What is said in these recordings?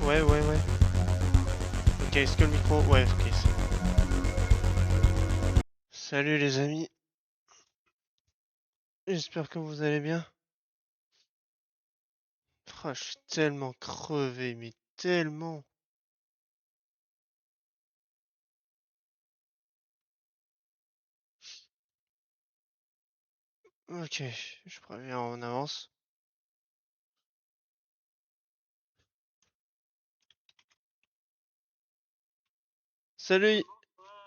Ouais. Ok, est-ce que le micro... Ouais, ok. Salut les amis, j'espère que vous allez bien. Ah, je suis tellement crevé, mais tellement. Ok, je préviens en avance. Salut,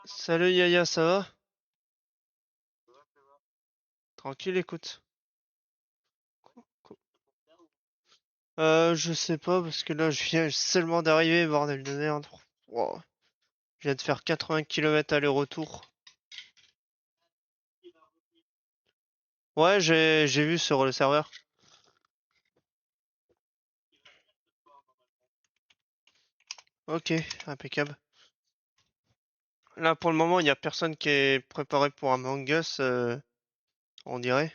salut Yaya, ça va? Tranquille, écoute. Cou- je sais pas, parce que là, je viens seulement d'arriver, bordel de merde. Wow. Je viens de faire 80 km aller-retour. Ouais, j'ai vu sur le serveur. Ok, impeccable. Là, pour le moment, il y a personne qui est préparé pour Among Us, on dirait.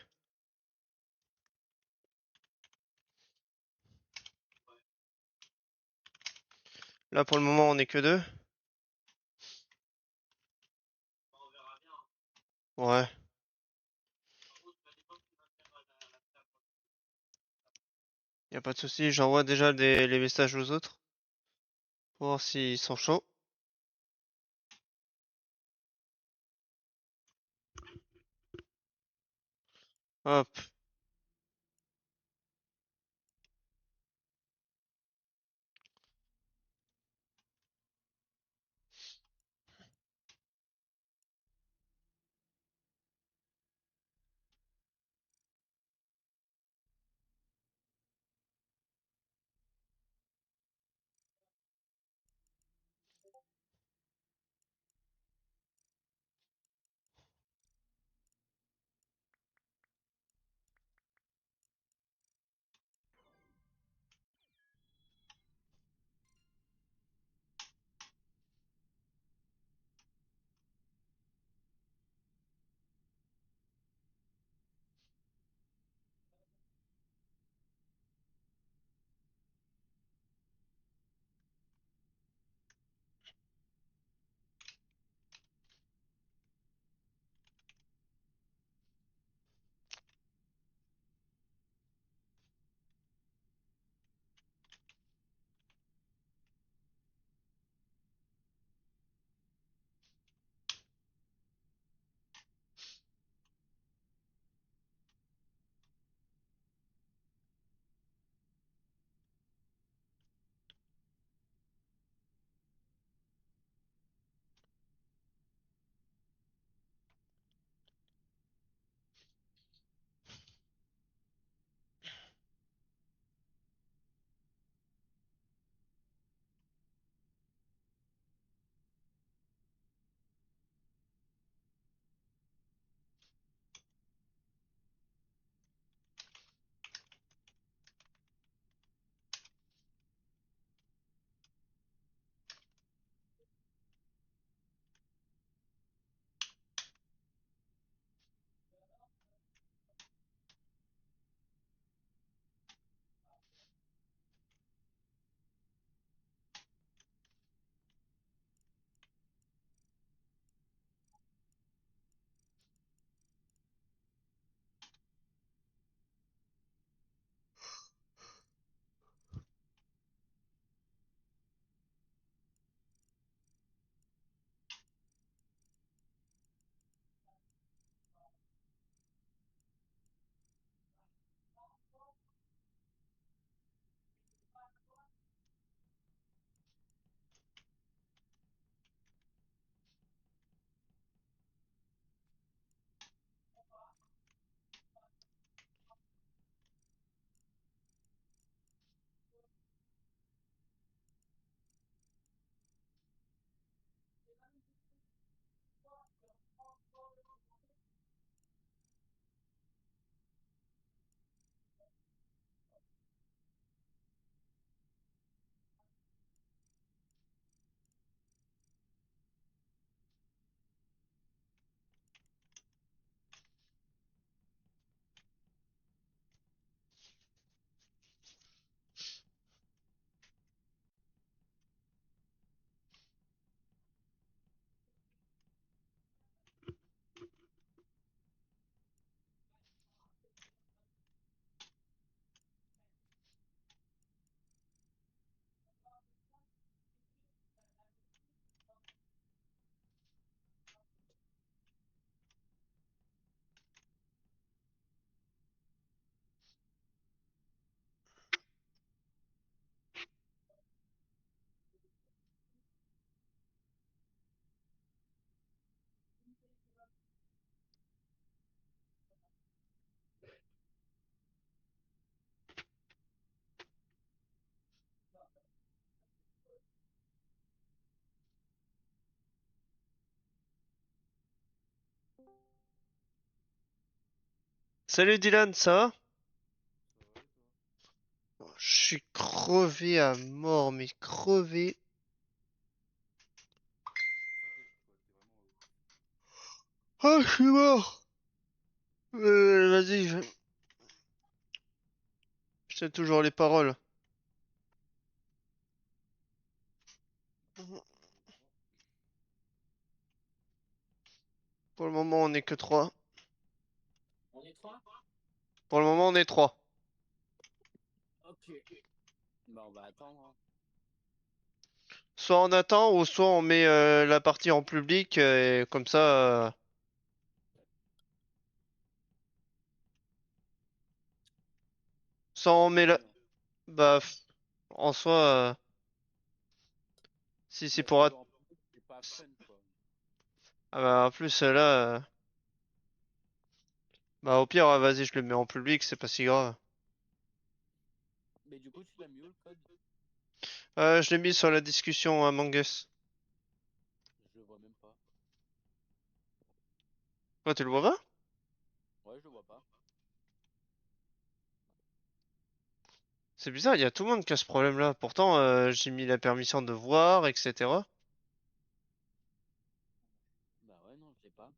Là, pour le moment, on est que deux. Ouais, y a pas de souci. J'envoie déjà les messages aux autres pour voir s'ils sont chauds. Hop. Salut Dylan, ça va? Je suis crevé à mort, mais crevé. Ah, je suis mort. Vas-y, je sais toujours les paroles. Pour le moment, on est que trois. On est trois. Pour le moment, on est trois. Ok. Bah on va attendre, hein. Soit on attend, ou soit on met la partie en public, et comme ça, soit on met la... Ouais. Bah, en soi, si c'est Bah pour... si jouer en public, c'est pas fun quoi. Ah bah, en plus, là... Bah, au pire, vas-y, je le mets en public, c'est pas si grave. Mais du coup, tu l'as mis où le code? Je l'ai mis sur la discussion Among Us. Je le vois même pas. Toi, tu le vois pas? Ouais, je le vois pas. C'est bizarre, il y a tout le monde qui a ce problème-là. Pourtant, j'ai mis la permission de voir, etc. Bah ouais, non, je l'ai pas.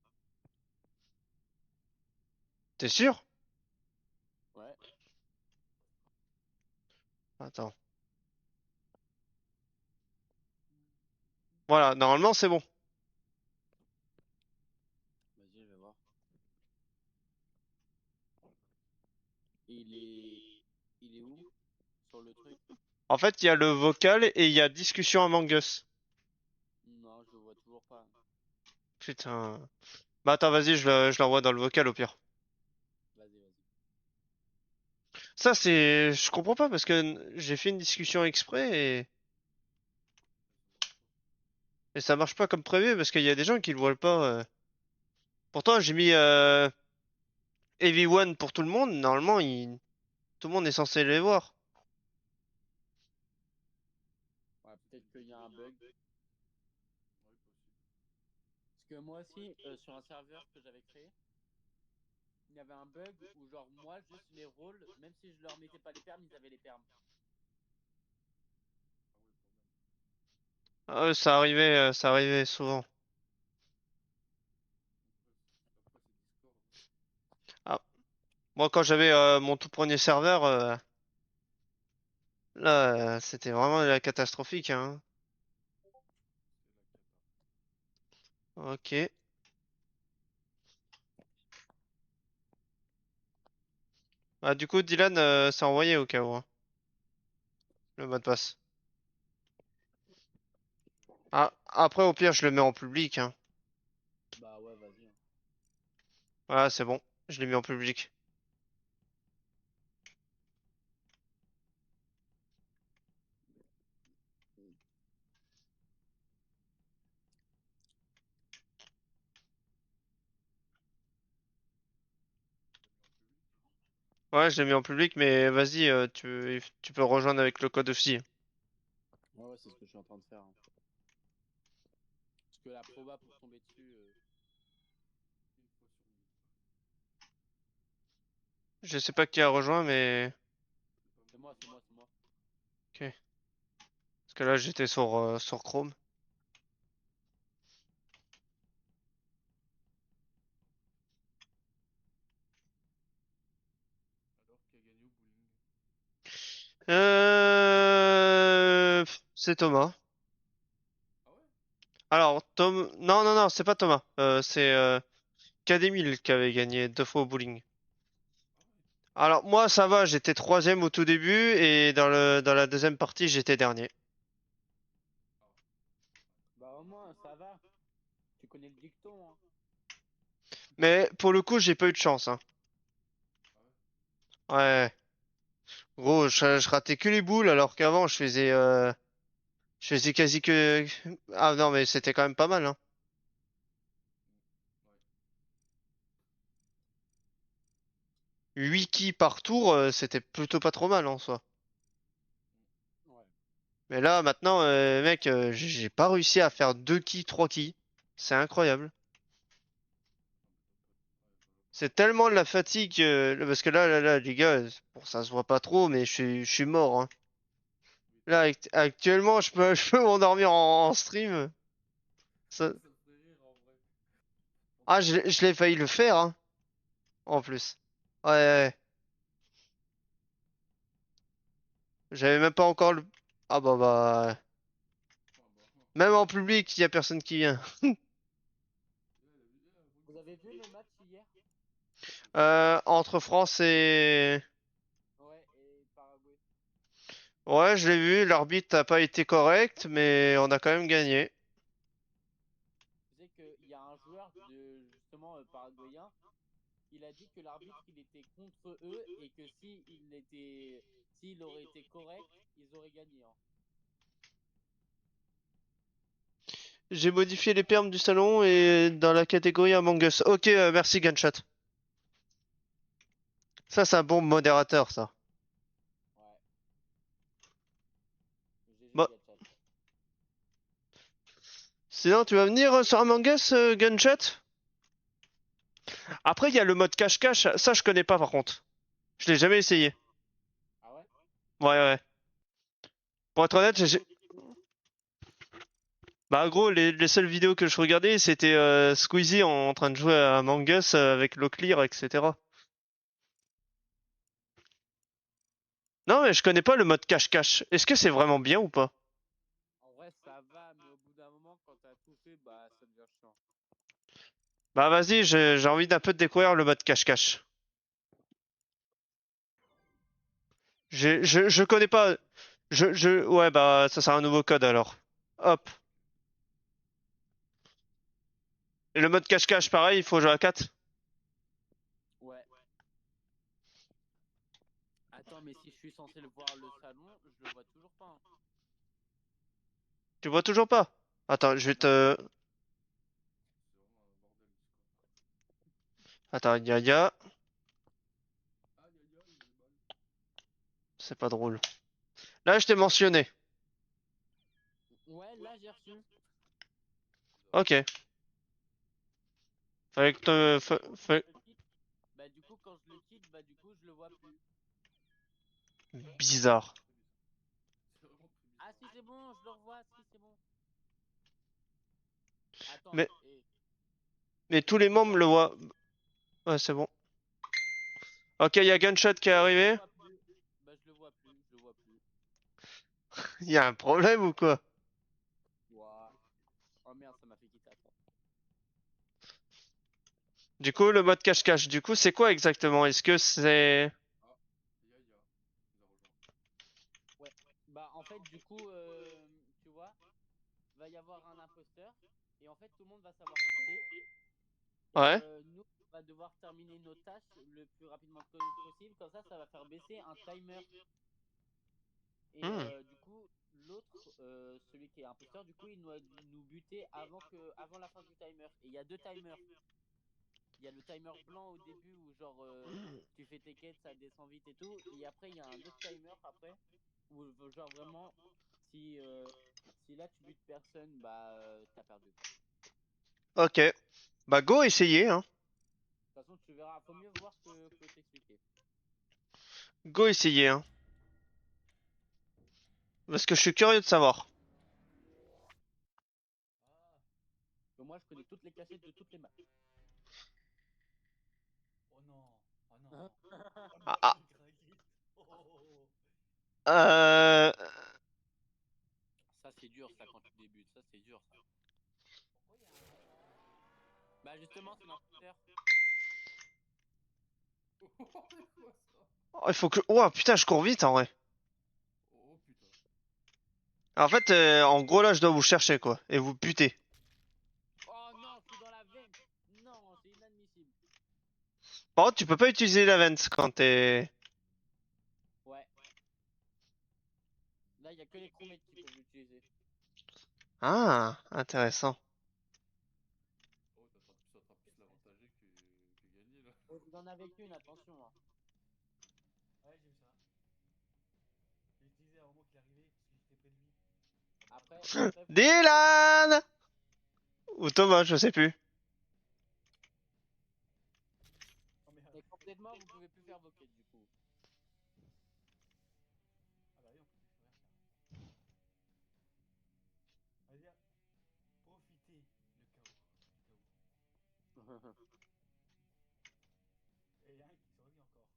T'es sûr? Ouais. Attends. Voilà, normalement, c'est bon. Vas-y, je vais voir. Il est... Il est où? Sur le truc? En fait, il y a le vocal et il y a discussion Among Us. Non, je le vois toujours pas. Putain. Bah attends, vas-y, je l'envoie dans le vocal au pire. Vas-y, vas-y. Ça, c'est... Je comprends pas parce que j'ai fait une discussion exprès et ça marche pas comme prévu parce qu'il y a des gens qui le voient pas. Pourtant, j'ai mis Everyone pour tout le monde. Normalement, tout le monde est censé les voir. Ouais, peut-être qu'il y a un bug. Parce que moi aussi, sur un serveur que j'avais créé, il y avait un bug où genre moi, juste les rôles, même si je leur mettais pas les perms, ils avaient les perms. Ça arrivait souvent. Ah, moi, quand j'avais mon tout premier serveur, là, c'était vraiment la catastrophique, hein. Ok. Ah, du coup, Dylan, c'est envoyé au cas où, hein, le mot de passe. Ah, après, au pire, je le mets en public, hein. Bah ouais, vas-y, hein. Voilà, c'est bon. Je l'ai mis en public. Ouais, je l'ai mis en public, mais vas-y, tu peux rejoindre avec le code aussi. Ouais, ouais, c'est ce que je suis en train de faire, hein. Parce que la proba pour tomber dessus, Je sais pas qui a rejoint, mais... c'est moi, c'est moi, c'est moi. Ok. Parce que là, j'étais sur Chrome. C'est Thomas. Alors, Tom... Non, non, non, c'est pas Thomas. C'est Kademil qui avait gagné 2 fois au bowling. Alors, moi, ça va, j'étais troisième au tout début, et dans la deuxième partie, j'étais dernier. Bah au moins, ça va. Tu connais le dicton, hein. Mais pour le coup, j'ai pas eu de chance, hein. Ouais. Gros, je ratais que les boules, alors qu'avant, je faisais quasi que... Ah non, mais c'était quand même pas mal, hein. 8 kills par tour, c'était plutôt pas trop mal en soi. Ouais. Mais là, maintenant, mec, j'ai pas réussi à faire 2 kills, 3 kills. C'est incroyable. C'est tellement de la fatigue, parce que là, les gars, bon, ça se voit pas trop, mais je suis mort, hein. Là, actuellement, je peux m'endormir en stream. Ça- Ça me fait rire en vrai. Ah, je l'ai failli le faire, hein, en plus. Ouais, ouais. J'avais même pas encore le... Ah bah... Ah bah, Même en public, il y a personne qui vient. Vous avez vu le match hier? Entre France et... Ouais, et Paraguay. Ouais, je l'ai vu, l'arbitre a pas été correct, mais on a quand même gagné. Tu sais qu'il y a un joueur de justement paraguayen, il a dit que l'arbitre il était contre eux et que si il était, s'il aurait été correct, ils auraient gagné. Hein. J'ai modifié les permes du salon et dans la catégorie Among Us. Ok, merci Gunshot. Ça, c'est un bon modérateur, ça. Ouais, GG Bon, Gatchat. sinon, tu vas venir sur Among Us, Gunshot? Après, il y a le mode cache-cache. Ça, je connais pas, par contre. Je l'ai jamais essayé. Ah ouais? Ouais, ouais. Pour être honnête, bah, gros, les seules vidéos que je regardais, c'était Squeezie en train de jouer à Among Us avec l'eau-clear, etc. Non, mais je connais pas le mode cache-cache. Est-ce que c'est vraiment bien ou pas? En vrai, ça va, mais au bout d'un moment, quand t'as tout fait, bah ça devient chiant. Bah, vas-y, j'ai envie d'un peu de découvrir le mode cache-cache. Je connais pas. Ouais, bah, ça sera un nouveau code alors. Hop. Et le mode cache-cache, pareil, il faut jouer à 4. Ouais. Attends, mais si je suis censé le voir le salon, je le vois toujours pas. Hein. Tu vois toujours pas? Attends, je vais Non. te. c'est vraiment un bordel Discord. Attends, ya. Aïe aïe aïe, j'ai mal. C'est pas drôle. Là, je t'ai mentionné. Ouais, là j'ai reçu. Bizarre. Ok. Fallait que Mais te. du coup, quand je le quitte, bah du coup, quand je le quitte, bah du coup, je le vois plus. Bizarre. Très bizarre. C'est vraiment très Ah bizarre. si c'est bon, je le revois, si c'est bon. Attends, Mais, et mais tous je les le membres vois le plus. voient. Ouais, c'est bon. Ok, il y a Gunshot qui est Je le arrivé. vois plus. Bah je le vois plus, je le vois plus. Il y a un problème ou quoi? Ouah. Oh merde, ça m'a fait quitter. Attends. Du coup, le mode cache-cache, du coup, c'est quoi exactement? Est-ce que c'est... Ah, Yaya, il nous a rejoint. Ouais. Bah en fait, du coup, tu vois, va y avoir un imposteur et en fait tout le monde va savoir qui c'est. Et Ouais? nous, on va devoir terminer nos tâches le plus rapidement possible. Comme ça va faire baisser un timer. Et Hmm. du coup, l'autre, celui qui est imposteur, du coup, il doit nous buter avant la fin du timer. Et il y a deux timers. Il y a le timer blanc au début où genre tu fais tes quêtes, ça descend vite et tout. Et après, il y a un autre timer après où genre vraiment, si, si là tu butes personne, bah t'as perdu. Quoi. Ok. Bah, go essayer, hein. De toute façon, tu verras. Faut mieux voir que t'expliquer. Go essayer, hein. Parce que je suis curieux de savoir. Ah, Moi, je connais toutes les cachettes de toutes les maps. oh non, oh Hein. non. Oh Ah, non, ah. quel graguette. Oh, oh, oh. Euh... Ça, c'est dur, ça, quand tu débutes. Ça, c'est dur, ça. Pourquoi il y a un... Bah, justement, c'est l'imposteur. Oh, c'est quoi ça? Oh, il faut que... Oh, putain, je cours vite, en vrai. Oh putain. En fait, en gros, là, je dois vous chercher, quoi. Et vous buter. Oh non, je suis dans la veine. Non, c'est inadmissible. Par contre, tu peux pas utiliser la vente quand t'es... Ouais. Là, il y a que les crewmates qui peuvent l'utiliser. Ah, intéressant. Oh, ça sera plus l'avantagé que gagner là. Oh, vous en avez qu'une, attention. Hein. Ouais, j'ai vu ça. J'ai utilisé à un moment qu'il est arrivé parce que j'étais près de lui. Après, faut que... Dylan! Ou Thomas, je sais plus. Et il y a un qui survit encore.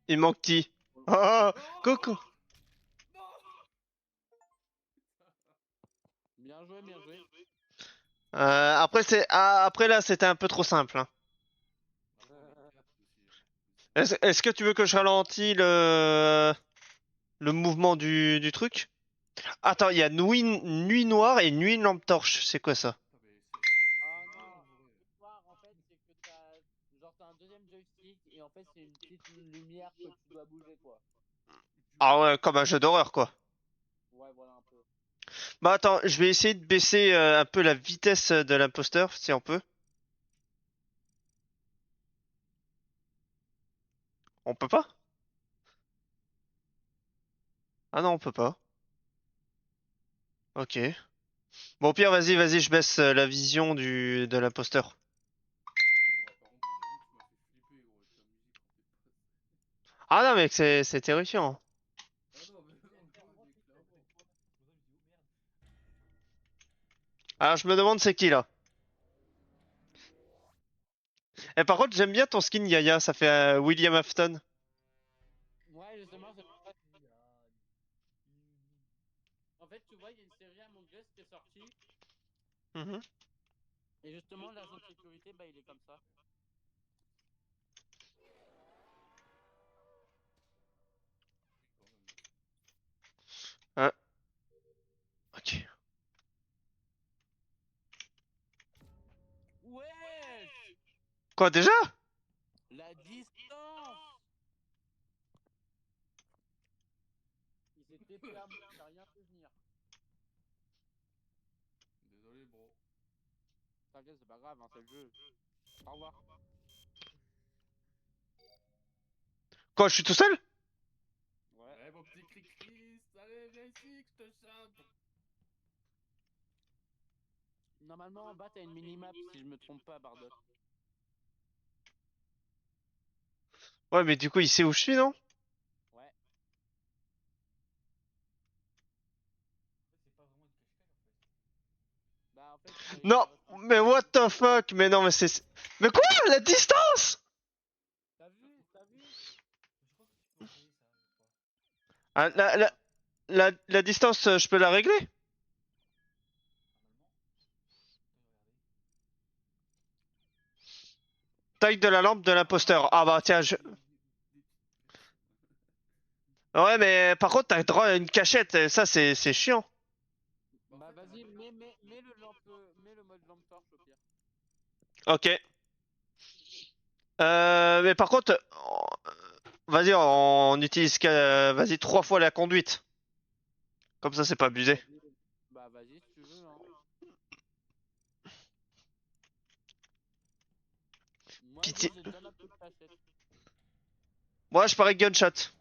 Il manque qui? Oh, Non. coucou. Non. Bien joué, bien joué. Après après là c'était un peu trop simple. Hein. Est-ce que tu veux que je ralentis le mouvement du truc? Attends, il y a nuit noire et nuit lampe torche. C'est quoi ça? Ah non, l'histoire en fait c'est que t'as un deuxième joystick et en fait c'est une petite lumière que tu dois bouger quoi. Ah ouais, comme un jeu d'horreur quoi. Ouais voilà un peu. Bah attends, je vais essayer de baisser un peu la vitesse de l'imposteur, si on peut. On peut pas? Ah non, on peut pas. Ok. Bon, au pire, vas-y, je baisse la vision de l'imposteur. Ah non, mec, c'est terrifiant. Alors, je me demande c'est qui là. Et par contre, j'aime bien ton skin Yaya, ça fait William Afton. Ouais justement c'est pour ça. En fait tu vois il y a une série Among Us qui est sortie Mhm. et justement l'agent de sécurité bah il est comme ça. Ah, ok. Wesh. Quoi déjà? La distance. Il s'est TP à moi, j'ai rien pu venir. Désolé, bro. T'inquiète c'est pas grave hein, c'est le jeu. Au revoir. Quoi, je suis tout seul? Ouais. Ouais, mon petit cri-cri, allez, viens ici, que je te chante. Normalement en bas t'as une minimap si je me trompe pas Bardock. Ouais, mais du coup, il sait où je suis, non? Ouais. C'est pas vraiment du cache-cache en fait. Bah en fait Non, ça ressemble. mais what the fuck? Mais non, mais c'est... Mais quoi? La distance? T'as vu? T'as vu? Je crois que tu peux envoyer ça, je crois. Ah, Ouais c'est ça. la distance, je peux la régler? Normalement. Attends, regardez. Taille de la lampe de l'imposteur. Ah bah tiens, je... Ouais, mais par contre, t'as droit à une cachette, et ça, c'est chiant. Bah vas-y mets le mode lampe torche au pire. Ok. Mais par contre, vas-y, on utilise, vas-y, 3 fois la conduite. Comme ça, c'est pas abusé. Bah vas-y si tu veux hein. Moi Pitié. j'ai déjà ma petite cachette. Moi, je parie gunshot.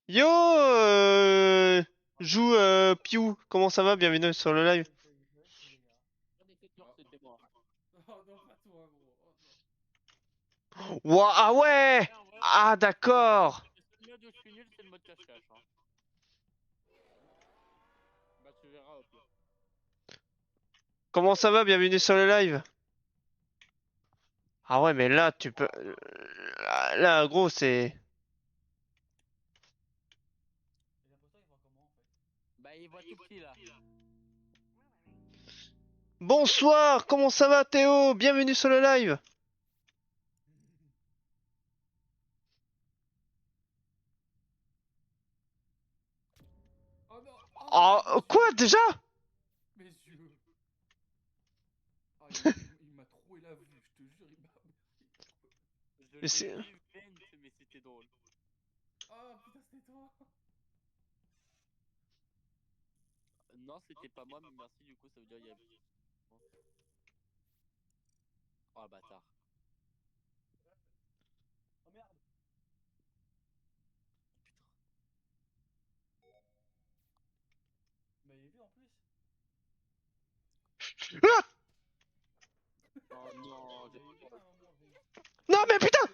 Yo, joue Piou. Comment ça va? Bienvenue sur le live. Ouais, salut les gars. J'en étais sûr que c'était moi. Oh non, pas toi, gros. Oh non. Ouah, ah ouais! Ouais, en vrai, Ah d'accord. le seul mode où je suis nul c'est le mode cache-cache hein. Bah tu verras au pire. Comment ça va? Bienvenue sur le live. Ah ouais, mais là, tu peux... Là, gros, c'est... Et l'imposteur il voit comment en fait? Bah il voit tout petit là. Bonsoir, comment ça va, Théo? Bienvenue sur le live. Oh non. Oh, Ah, mes quoi, yeux. déjà? Mes yeux. Ah, il m'a troué la vue, je te jure, il m'a... Je Mais l'ai c'est... vu vent mais c'était drôle. Ah, putain, c'était toi. Non c'était pas moi mais merci du coup ça veut dire il y a... Oh bâtard. Oh merde! Vous m'avez vu en plus? Ah Oh non, Vous m'avez vu à un moment, Vince. non, mais putain!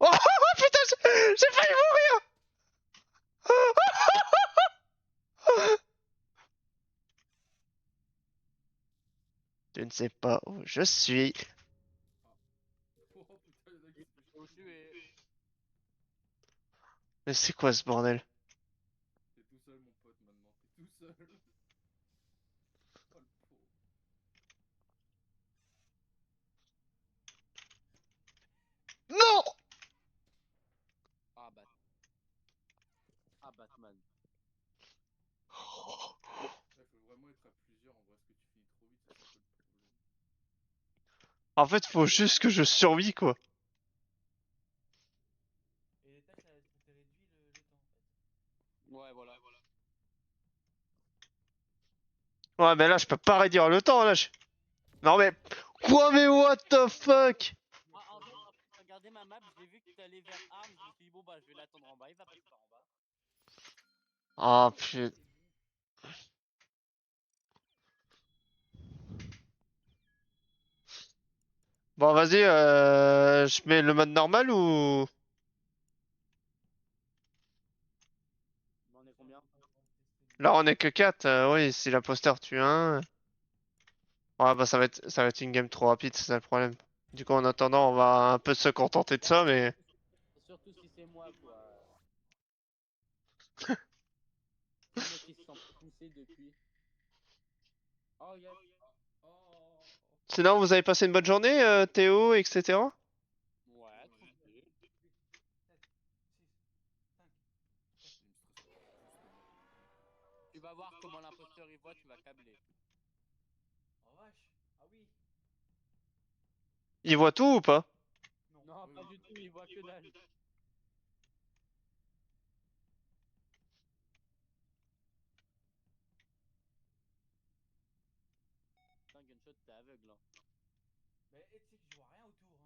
Oh, putain, j'ai failli mourir! ne sais pas où je suis. Oh putain, y'en a qui se fait Faut tuer. Mais c'est quoi ce bordel? T'es tout seul, mon pote, maintenant. T'es tout seul. Oh le pauvre. Non! Ah, ah, Batman. Il faut vraiment être à plusieurs en vrai, parce que tu finis trop vite, c'est ça un peu le problème. En fait, faut juste que je survis, quoi. Et les tâches, ça te réduit le temps en fait. Ouais, voilà. Ouais, mais là, je peux pas réduire le temps, là. Non, mais... Quoi, mais what the fuck? Ah, en fait, j'ai regardé ma map, j'ai vu que t'allais vers Arms, je me suis dit, bon, bah, je vais l'attendre en bas, il va passer par en bas. Ah, putain. Bon, vas-y, je mets le mode normal ou... Mais on est combien? Là, on est que 4. Oui, si l'imposteur tue un... Ouais, bah ça va être une game trop rapide, c'est ça le problème. Du coup, en attendant, on va un peu se contenter de ça, mais... Surtout si c'est moi, quoi. C'est moi qui se sent poussé depuis. Oh, yes. Oh. Sinon, vous avez passé une bonne journée, Théo, etc. Ouais, tranquille. 7, 6, 5. Il me stresse encore plus maintenant. Tu vas voir comment l'imposteur il voit, tu vas câbler. Oh vache. Ah oui. Il voit tout ou pas? Non. Non, Oui, pas oui. du tout, il voit que dalle. Putain, Gunshot, t'es aveugle, hein. Mais tu sais que je vois rien autour. Hein.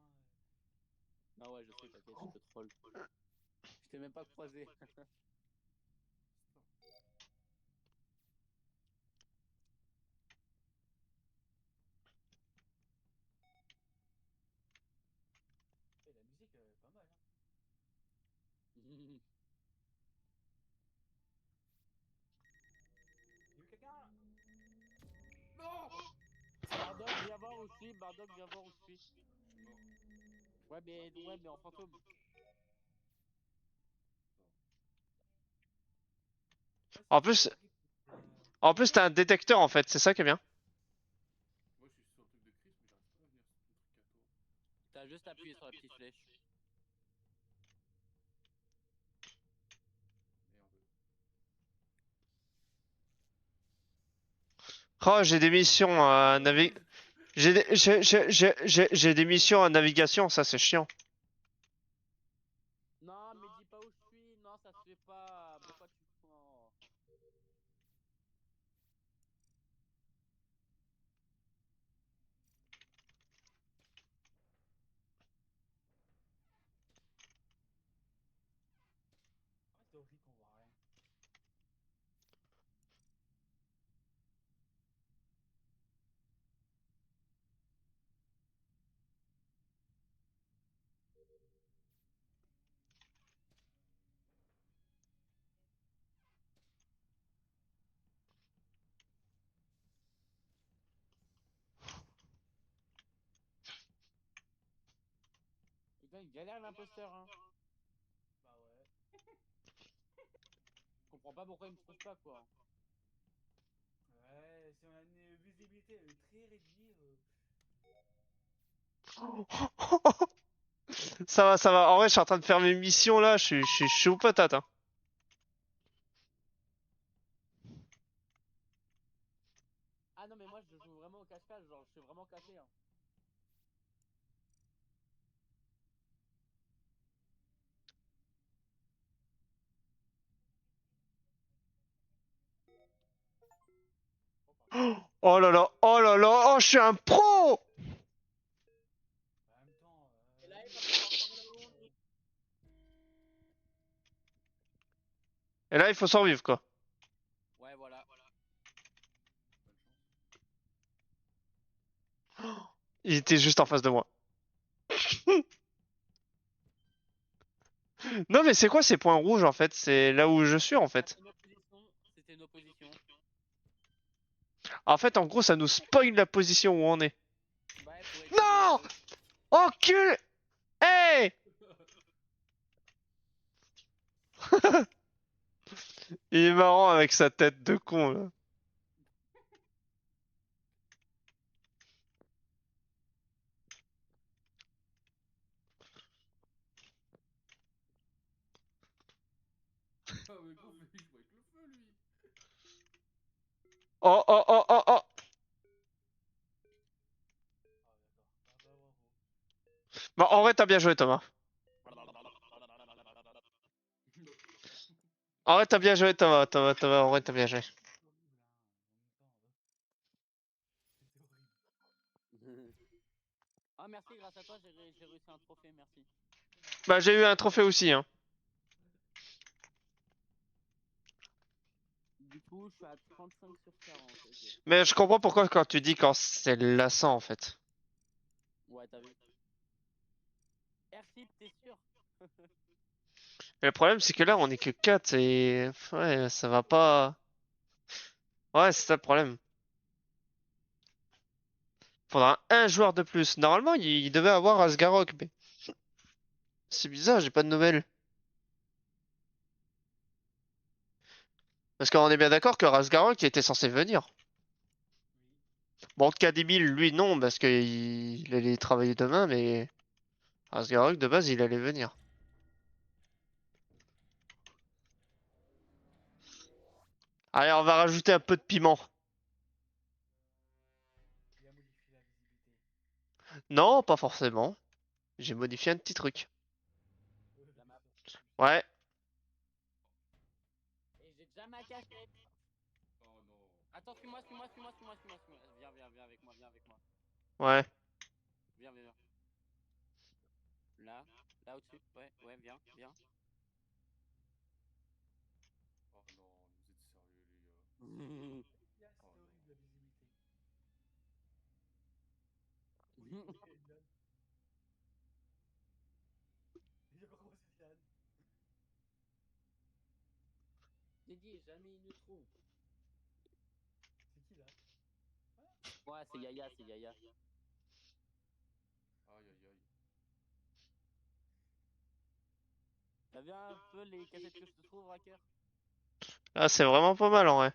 Non, ouais, je sais, t'inquiète, je te troll. Je t'ai même pas croisé. Et la musique, pas mal. Hein. Il y a eu quelqu'un là. Non. Bardock, viens voir où je suis, Bardock, viens voir où je suis. Je suis mort. Ouais, mais en fantôme. Ouais, En c'est plus, horrible. en plus, t'as un détecteur, en fait, c'est ça qui est bien. Moi, je suis sur le truc de Chris, mais j'arrive pas à venir sur ton truc à toi. T'as juste appuyé sur la petite flèche. Merde. Oh, j'ai des missions à navig... J'ai des missions à navigation, ça c'est chiant. Non, mais dis pas où je suis. Non, ça se fait pas. Pourquoi tu prends? Ah, c'est horrible qu'on voit rien. Putain, il galère l'imposteur, hein. Bah ouais. Je comprends pas pourquoi il me trouve pas, quoi. Ouais, si on a une visibilité très réduite. Ça va, ça va. En vrai, je suis en train de faire mes missions là, je suis aux patates, hein. Ah non, mais moi je joue vraiment au cache-cache, genre je suis vraiment caché, hein. Oh là là, oh là là, oh, je suis un pro! En même temps, Et là, il va falloir prendre la route. Et là, il faut survivre, quoi. Ouais, voilà. Bonne chance. Il était juste en face de moi. Non, mais c'est quoi ces points rouges, en fait? C'est là où je suis, en Ah, fait. c'est nos positions. C'était nos positions. En fait, en gros, ça nous spoil la position où on est. Ouais, pour essayer Non! Encul! Hey! Il est marrant avec sa tête de con, là. Ah, mais gros, il joue avec le feu, lui. Oh, oh, oh, oh, oh! Ah, d'accord. Ah, bah, bravo. Bon, en vrai, t'as bien joué, Thomas. En vrai, t'as bien joué, Thomas. Thomas, en vrai, t'as bien joué. Horrible, hein. En même temps, c'était horrible. Ah, merci, grâce à toi, j'ai réussi un trophée, merci. Bah, j'ai eu un trophée aussi, hein. Du coup, je suis à 35 sur 40, ok. Mais je comprends pourquoi quand tu dis quand c'est lassant, en fait. Ouais, t'as vu. Airship, t'es sûr? Et le problème, c'est que là, on est que 4 et... Ouais, ça va pas... Ouais, c'est ça le problème. Faudra un joueur de plus. Normalement, il devait avoir Asgarok, mais... C'est bizarre, j'ai pas de nouvelles. Parce qu'on est bien d'accord que Asgarok était censé venir. Oui. Bon, Kademil, lui, non, parce qu'il allait travailler demain, mais... Asgarok, de base, il allait venir. Allez, on va rajouter un peu de piment. Il a modifié la visibilité. Non, pas forcément. J'ai modifié un petit truc. La Bien map. sûr. Ouais. Et j'ai déjà ma cachette. Oh non. Attends, suis-moi, suis-moi, suis-moi, suis-moi, suis-moi, suis-moi. Viens, viens, viens avec moi, viens avec moi. Ouais. Viens, viens, viens. Là, là au-dessus. Ouais, ouais, viens, viens. Oh non, vous êtes sérieux, les gars. Yeah, Oh c'était non. horrible la visibilité. Oui, Dylan. Il a pas commencé Dylan. J'ai dit, jamais il nous trouve. C'est qui là? Ouais, c'est Yaya, c'est Yaya. Aïe, aïe, aïe. T'as vu un peu les cassettes que je te trouve, Racker? Là, c'est vraiment pas mal, en vrai.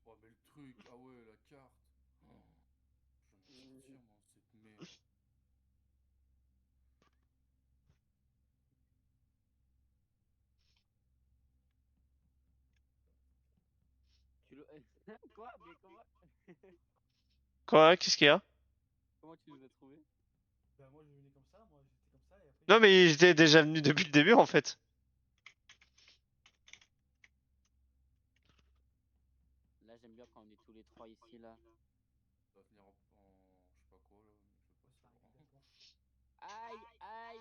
Oh, mais le truc, ah ouais, la carte. Oh, je vais me sortir, moi, cette merde. Tu le... Quoi? Mais comment... Quoi? Qu'est-ce qu'il y a? comment tu nous as trouvé? Bah moi je venais comme ça, moi j'étais comme ça et après Non, mais j'étais déjà venu depuis le début, en fait. Là, j'aime bien quand on est tous les trois ici, là. Ça va finir en, je sais pas quoi, là, mais je veux ça pas arrive savoir. bientôt. Aïe, aïe.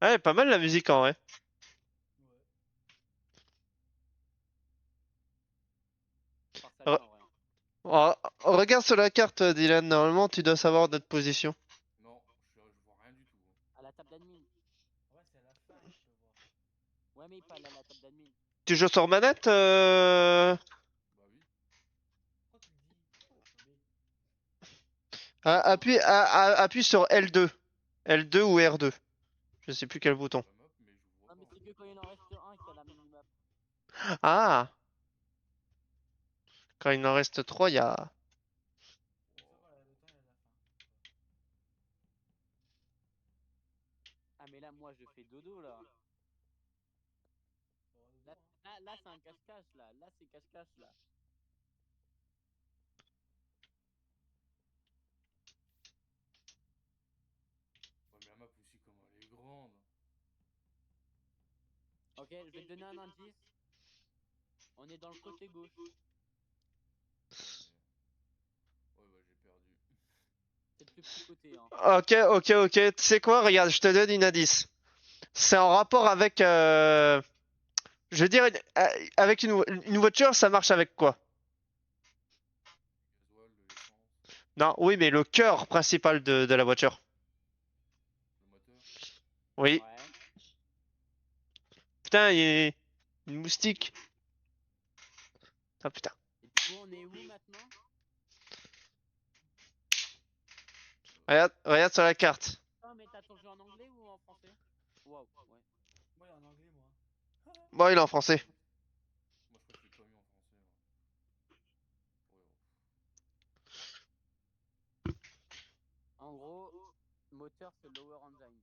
Ouais, pas mal la musique, en vrai. Ouais. Force à lui, Re- en vrai. Oh, regarde sur la carte, Dylan. Normalement, tu dois savoir notre position. Non, je vois rien du tout, hein. À la table d'admin. Ouais, c'est à la fin que je peux voir. Ouais, mais il parle à la table d'admin. Tu joues sur manette Bah oui. Pourquoi tu le dis? Attendez. appuie sur L2. L2 ou R2. Je sais plus quel bouton. La map, mais je vois Non, mais pas, c'est en que fait. quand il en reste un qu'il y a la minimap. Ah! Quand il en reste 3, il y a... Mais ça va, le temps est à la fin. Ah, mais là, moi, je fais dodo, là. Bon, le Là, dos, hein. là, c'est un cache-cache, là. Là, c'est cache-cache, là. Ouais, mais la map aussi, comment elle est grande. Ok, je vais te donner un indice. On est dans le côté gauche. Ouais, mais. Ouais, bah, j'ai perdu. C'est le plus petit côté, hein. Ok, ok, ok. Tu sais quoi? Regarde, je te donne une indice. C'est en rapport avec... Je veux dire, avec une voiture, ça marche avec quoi? Du gasoil, de l'essence, Non, oui, mais le cœur principal de la voiture. le moteur. Oui. Ouais. Putain, il y a une moustique. Ah putain. Et du coup, on est où maintenant? Regarde sur la carte. Ah, mais t'as ton jeu en anglais ou en français? Waouh, ouais. Moi, il est en anglais, moi. Bon, il est en français. Moi, je crois que je l'ai pas mis en français. Ouais. En gros, moteur c'est Lower Engine.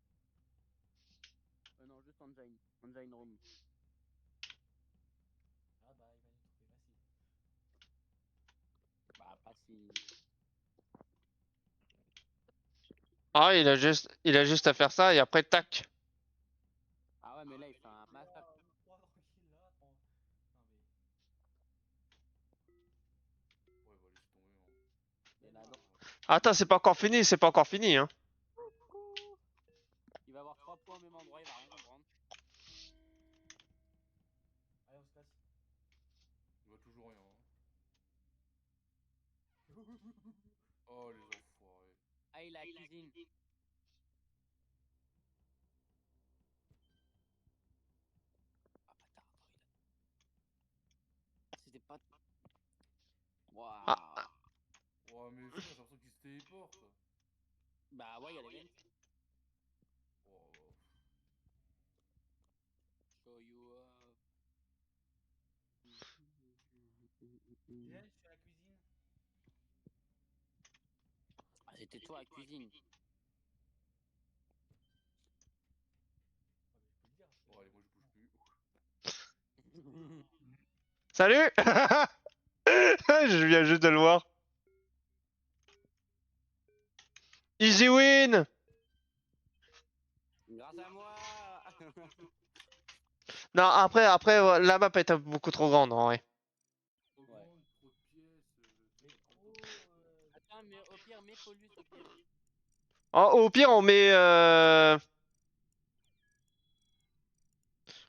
Non, juste Engine. Engine Room. Ah bah, il va nous trouver facile. Bah, pas si. Ah, il a juste à faire ça et après, tac. Ah ouais, mais là il fait un massacre. Oh, tranquille là. Non, mais. Ouais, va laisser tomber. Hein. Et là, donc, Attends, c'est pas encore fini, c'est pas encore fini, hein. il va avoir 3 points au même endroit, il va rien comprendre. Allez, on se casse. Il va toujours rien. Hein. Oh, les enfoirés. Ah, il a la cuisine. Ah, bâtard, attends, il a. C'était pas. Ah, Waouh. Ouais, mais frère, j'ai l'impression qu'il se téléporte. Bah, ouais, il y a les vents. Oh, Show you up. Viens, je suis à la cuisine. Ah, c'était toi à la cuisine. Ah, mais je peux le dire. oh, allez, moi je bouge plus. salut. Je viens juste de le voir. Easy win. Grâce à moi. Non, après, la map est beaucoup trop grande, en vrai. Trop Ouais. grande, trop de pièces. Mais trop. Attends, mais au pire, mets Paulus au pire. Au pire, on met.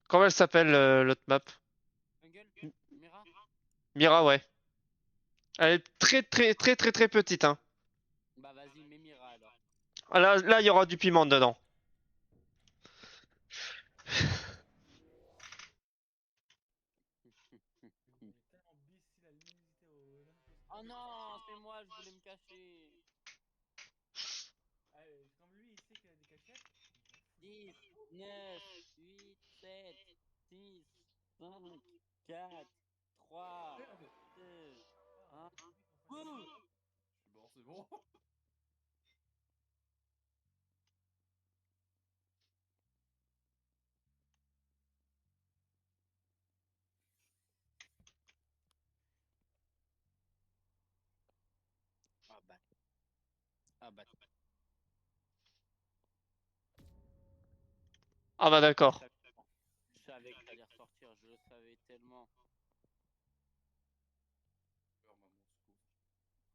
Comment elle s'appelle l'autre map? Jungle? Mira? Mira, ouais. Elle est très petite, hein. Bah, vas-y, mets Mira alors. Ah, là, il y aura du piment dedans. Il est tellement imbécile à l'humidité au Lampos. Oh non, c'est moi, je voulais me cacher. Allez, comme lui, il sait qu'il a des cachettes. 10, 9, 8, 7, 6, 5, 4, 3, 2, 1. Wouh! Je suis mort, c'est bon. Ah bah. Ah bah. Ah bah d'accord. Je savais que t'allais ressortir, je le savais tellement. Peur, maman,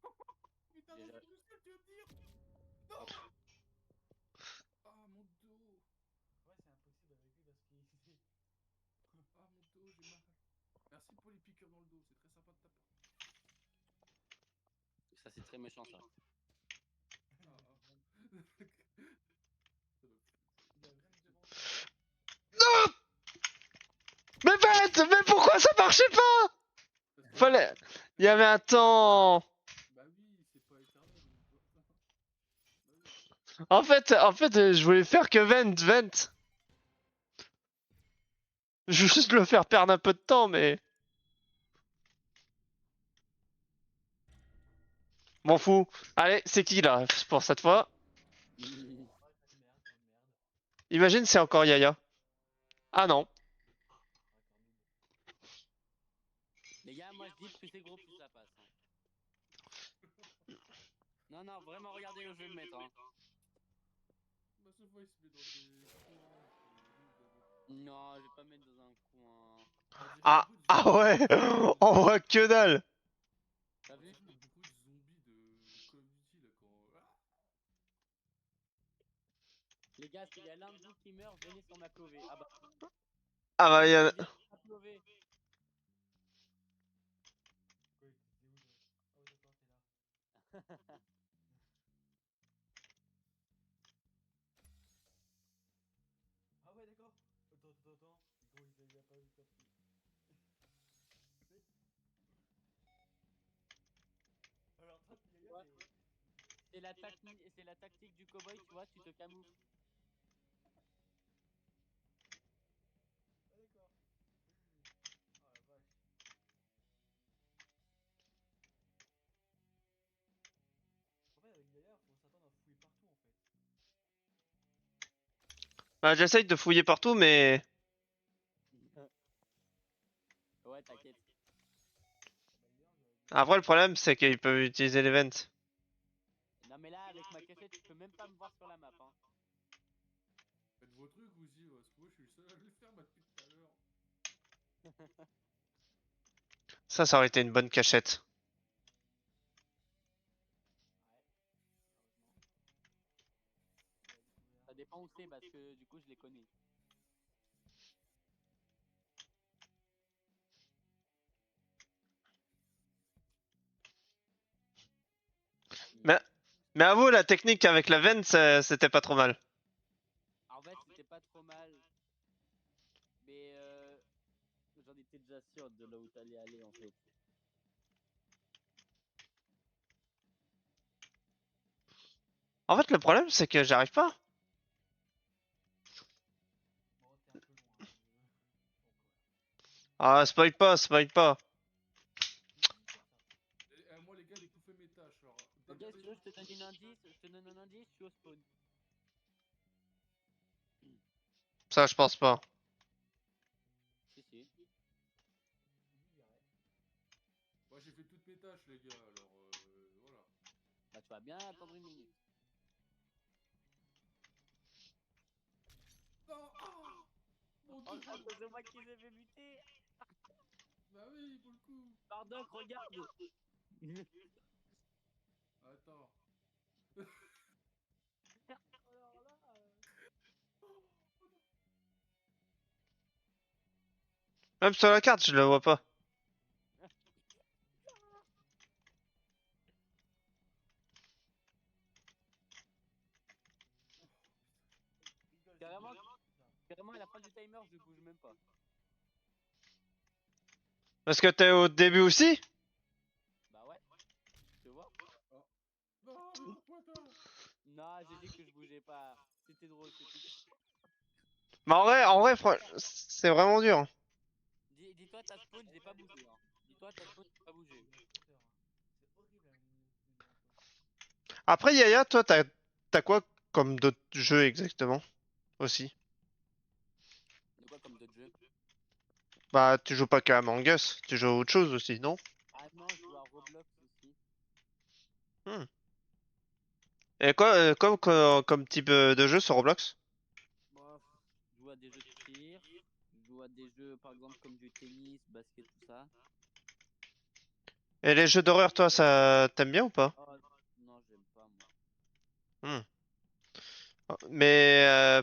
secours. Putain, non, Déjà. c'est tout ce que tu veux me dire. Non. Ah, mon dos. Ouais, c'est impossible avec lui parce qu'il. Ah, mon dos, j'ai mal. Merci pour les piqûres dans le dos, c'est très sympa de ta part. Ça, c'est très méchant ça. Ah, ah. Ça me fout. Il a rien devant lui. Non. Mais pourquoi ça marchait pas? Parce que Fallait. Il y avait un temps. bah oui, c'est pas éternel. Vas-y. En fait, je voulais faire que vent. Je veux juste le faire perdre un peu de temps, mais. M'en fous. Allez, c'est qui là pour cette fois? Ouais, pas de merde, pas de merde. Imagine c'est encore Yaya. Ah non. Ouais, quand même. Les gars, moi je dis plus c'est gros, plus ça passe. Hein. Non, non, vraiment, regardez où je vais le mettre. Hein. Bah, ce fois, il se met dans des coins. Non, je vais pas me mettre dans un coin. Ah ouais. On voit que dalle. T'as vu? Le bruit de zombies de Call of Duty là quand. Ah, Les gars, s'il y a l'un de vous qui meurt, venez sur ma POV. Ah bah. Ah bah Allez, y a... viens sur ma POV. Quoi, il était où toi? Oh, d'accord, t'es là. Ah ouais, d'accord. Attends. Gros, il a pas capté. c'est la tactique du cowboy, tu vois, tu te camoufles. Ah, d'accord. Oh la vache. En fait, avec Yaya, faut s'attendre à fouiller partout en fait. Bah, j'essaye de fouiller partout, mais Ouais, t'inquiète. Ah bah, hier, j'aurais dû. après le problème c'est qu'ils peuvent utiliser l'event. Non, mais là, avec ma cachette, tu peux même pas me voir sur la map, hein. Faites vos trucs aussi, parce que moi je suis le seul à le faire moi, depuis tout à l'heure. Ça aurait été une bonne cachette. Ouais, malheureusement. Ça dépend où c'est, parce que du coup, je les connais. Mais, mais avoue, la technique avec la veine, c'était pas trop mal. En fait, c'était pas trop mal. Mais j'en étais déjà sûr de là où t'allais aller, en fait. En fait, le problème c'est que j'arrive pas. Bon, t'es un peu loin. Donc, Ah, spoil pas, spoil pas. si, si, comme ça. Et, moi les gars, j'ai tout fait mes tâches, alors Ok, si tu veux, démerdez-vous. je te donne une indice, je te donne un indice, je suis au spawn. Ça, je pense pas. Si, si. Lui, il arrête. Moi j'ai fait toutes mes tâches les gars, alors voilà. Bah, tu vas bien attendre une minute. Non, ah mon Oh, dieu. à cause de moi qui les ai fait buter. Bah oui, pour le coup. Bardock, regarde. Attends. Alors là, Même sur la carte, je le vois pas. rigole, c'est Carrément, bon. Ça. carrément, à la fin du timer, je bouge même pas. Parce que t'es au début aussi? Bah ouais, tu vois. Oh. Non, mais mon pointeur. Non, j'ai dit que je bougeais pas. C'était drôle, c'était. Mais c'est vraiment dur. Dis-toi, ta spawn, j'ai pas bougé. Hein. Dis-toi, ta spawn, j'ai pas Oh, bougé. il est imposteur. Hein. C'est horrible à mener un poste. Après, Yaya, toi, t'as quoi comme d'autres jeux exactement? Aussi. De quoi comme d'autres jeux? Bah, tu joues pas qu'à Among Us, tu joues à autre chose aussi, non? Ah non, je joue à Roblox aussi. Hmm. Et quoi, comme type de jeu sur Roblox? Moi, je joue à des jeux de tir. Je joue à des jeux, par exemple, comme du tennis, basket, tout ça. Et les jeux d'horreur, toi, ça t'aimes bien ou pas? Oh, non, j'aime pas, moi. Hmm. Mais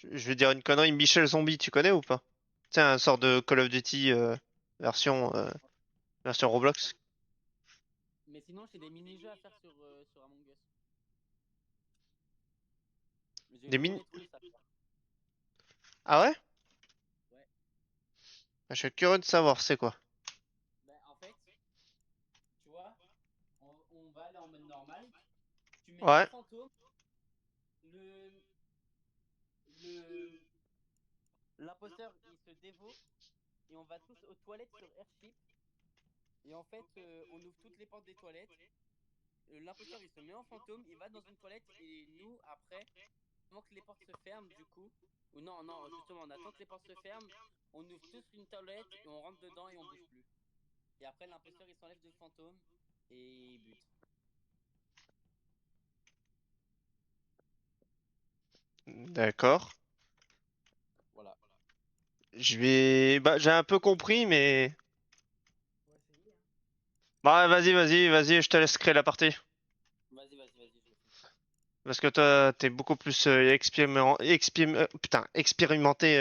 je vais dire une connerie, Michel Zombie, tu connais ou pas? C'est un sort de Call of Duty version version Roblox. Mais sinon, j'ai des mini-jeux à faire sur Among Us. J'ai Des vraiment mini. des trucs à faire. Ah ouais? Ouais. Je suis curieux de savoir c'est quoi. Ben, en fait, tu vois, on va aller en mode normal. Tu mets un Ouais. fantôme. Le, le, l'imposteur, il se dévaut. Et on va tous aux toilettes sur Airship. Et en fait, on ouvre toutes les portes des toilettes. L'imposteur, il se met en fantôme. Il va dans une toilette. Et nous, après, avant que les portes se ferment, du coup. Ou non, non, justement, on attend que les portes se ferment. On ouvre tous une toilette. Et on rentre dedans et on bouge plus. Et après, l'imposteur, il s'enlève de fantôme. Et il bute. D'accord. Voilà. Bah, j'ai un peu compris, mais. Faut essayer, hein. Bah, vas-y, je te laisse créer la partie. Vas-y, vas-y, vas-y, je le fais. Parce que toi, t'es beaucoup plus expérimenté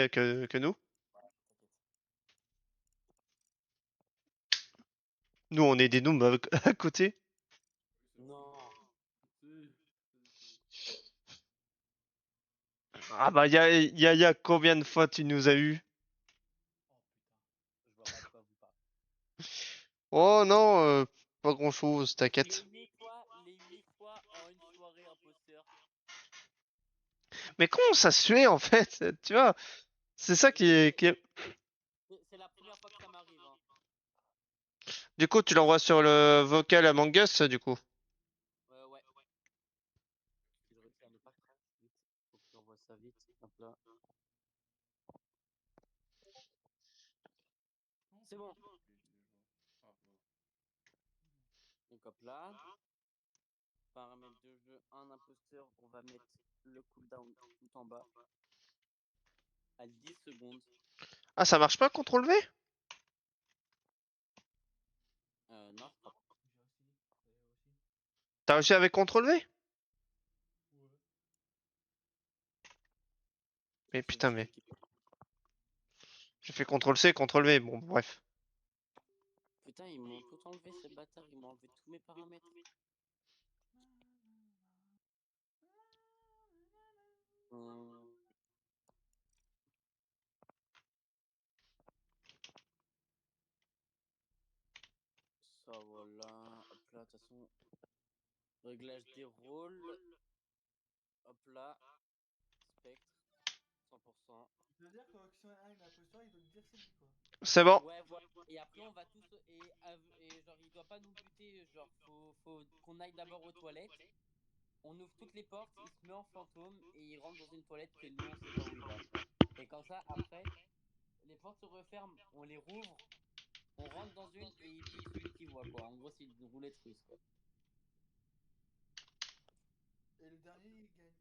que nous. Ouais, t'inquiète. Nous, on est des noobs à côté. Oui, c'est vrai. Non. Si. Ah bah, y a combien de fois tu nous as eu? Oh putain. Je vois pas de quoi vous parlez. Oh non, pas grand-chose, Les t'inquiète. 8 fois en une Mais comment ça se fait en fait? Tu vois? C'est ça qui est... C'est la première fois que ça m'arrive, hein. Du coup, tu l'envoies sur le vocal Among Us, du coup. Ouais. Je réussis à ne pas crash vite. Faut que j'envoie ça vite. Hop là. Non, C'est bon. déjà. Ah, voilà. Donc hop là. Paramètres de jeu, un imposteur. On va mettre le cooldown tout en bas. À 10 secondes. Ah, ça marche pas, CTRL V? Non, je crois pas. J'ai aussi. Aussi. T'as réussi avec CTRL V? Ouais. Mais C'est putain, juste mais... qui. J'ai fait CTRL C, CTRL V, bon, bref. Putain, ils m'ont tout enlevé ces bâtards. Ils m'ont enlevé tous mes paramètres. Hum, Ça voilà. Hop là, de toute façon. Réglage des rôles. Hop là. Spectre. 100%. Ça veut dire que si on a un imposteur, il doit nous dire c'est lui quoi. C'est bon. Ouais, voilà. Et après, on va tous. Et genre, il doit pas nous buter. Genre, faut qu'on aille d'abord aux toilettes. On ouvre toutes les portes. Il se met en fantôme. Et il rentre dans une toilette que nous, on sait pas où il va. Et comme ça, après, les portes se referment. On les rouvre. On rentre dans une. Et il bute celui qui voit, quoi. En gros, c'est une roulette russe, quoi. Et le dernier, il gagne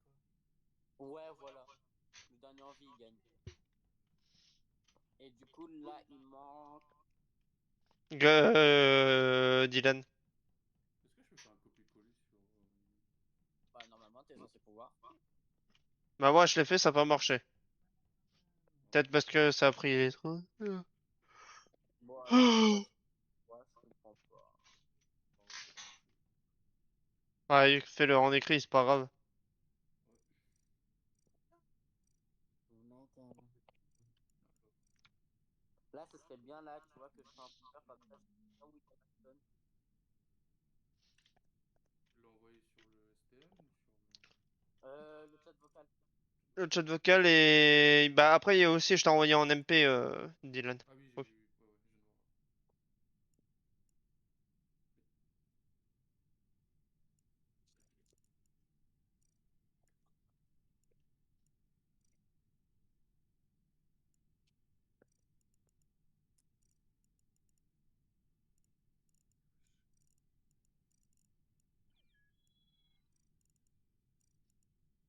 quoi. Ouais, voilà. Le dernier en vie, il gagne. Et du coup, là, il manque. Dylan. Est-ce que je peux faire un copier-coller sur. Bah, normalement, t'es censé pouvoir. Bah moi, je l'ai fait, ça a pas marché. Peut-être parce que ça a pris les trous. Bon, je sais pas si. Ouais, je comprends pas. Non, je sais pas non plus. Ouais, fais-le en écrit, c'est pas grave. Ouais. Nathan. Là, ce serait bien là, tu vois, que je fais un peur comme ça. Je sais pas où il y a personne. Tu l'as envoyé sur le STM ou sur le. Le chat vocal. Le chat vocal et... Bah après, il y a aussi, je t'ai envoyé en MP, Dylan. Ah oui, j'ai Ok. vu. Ouais, ouais, je viens de voir.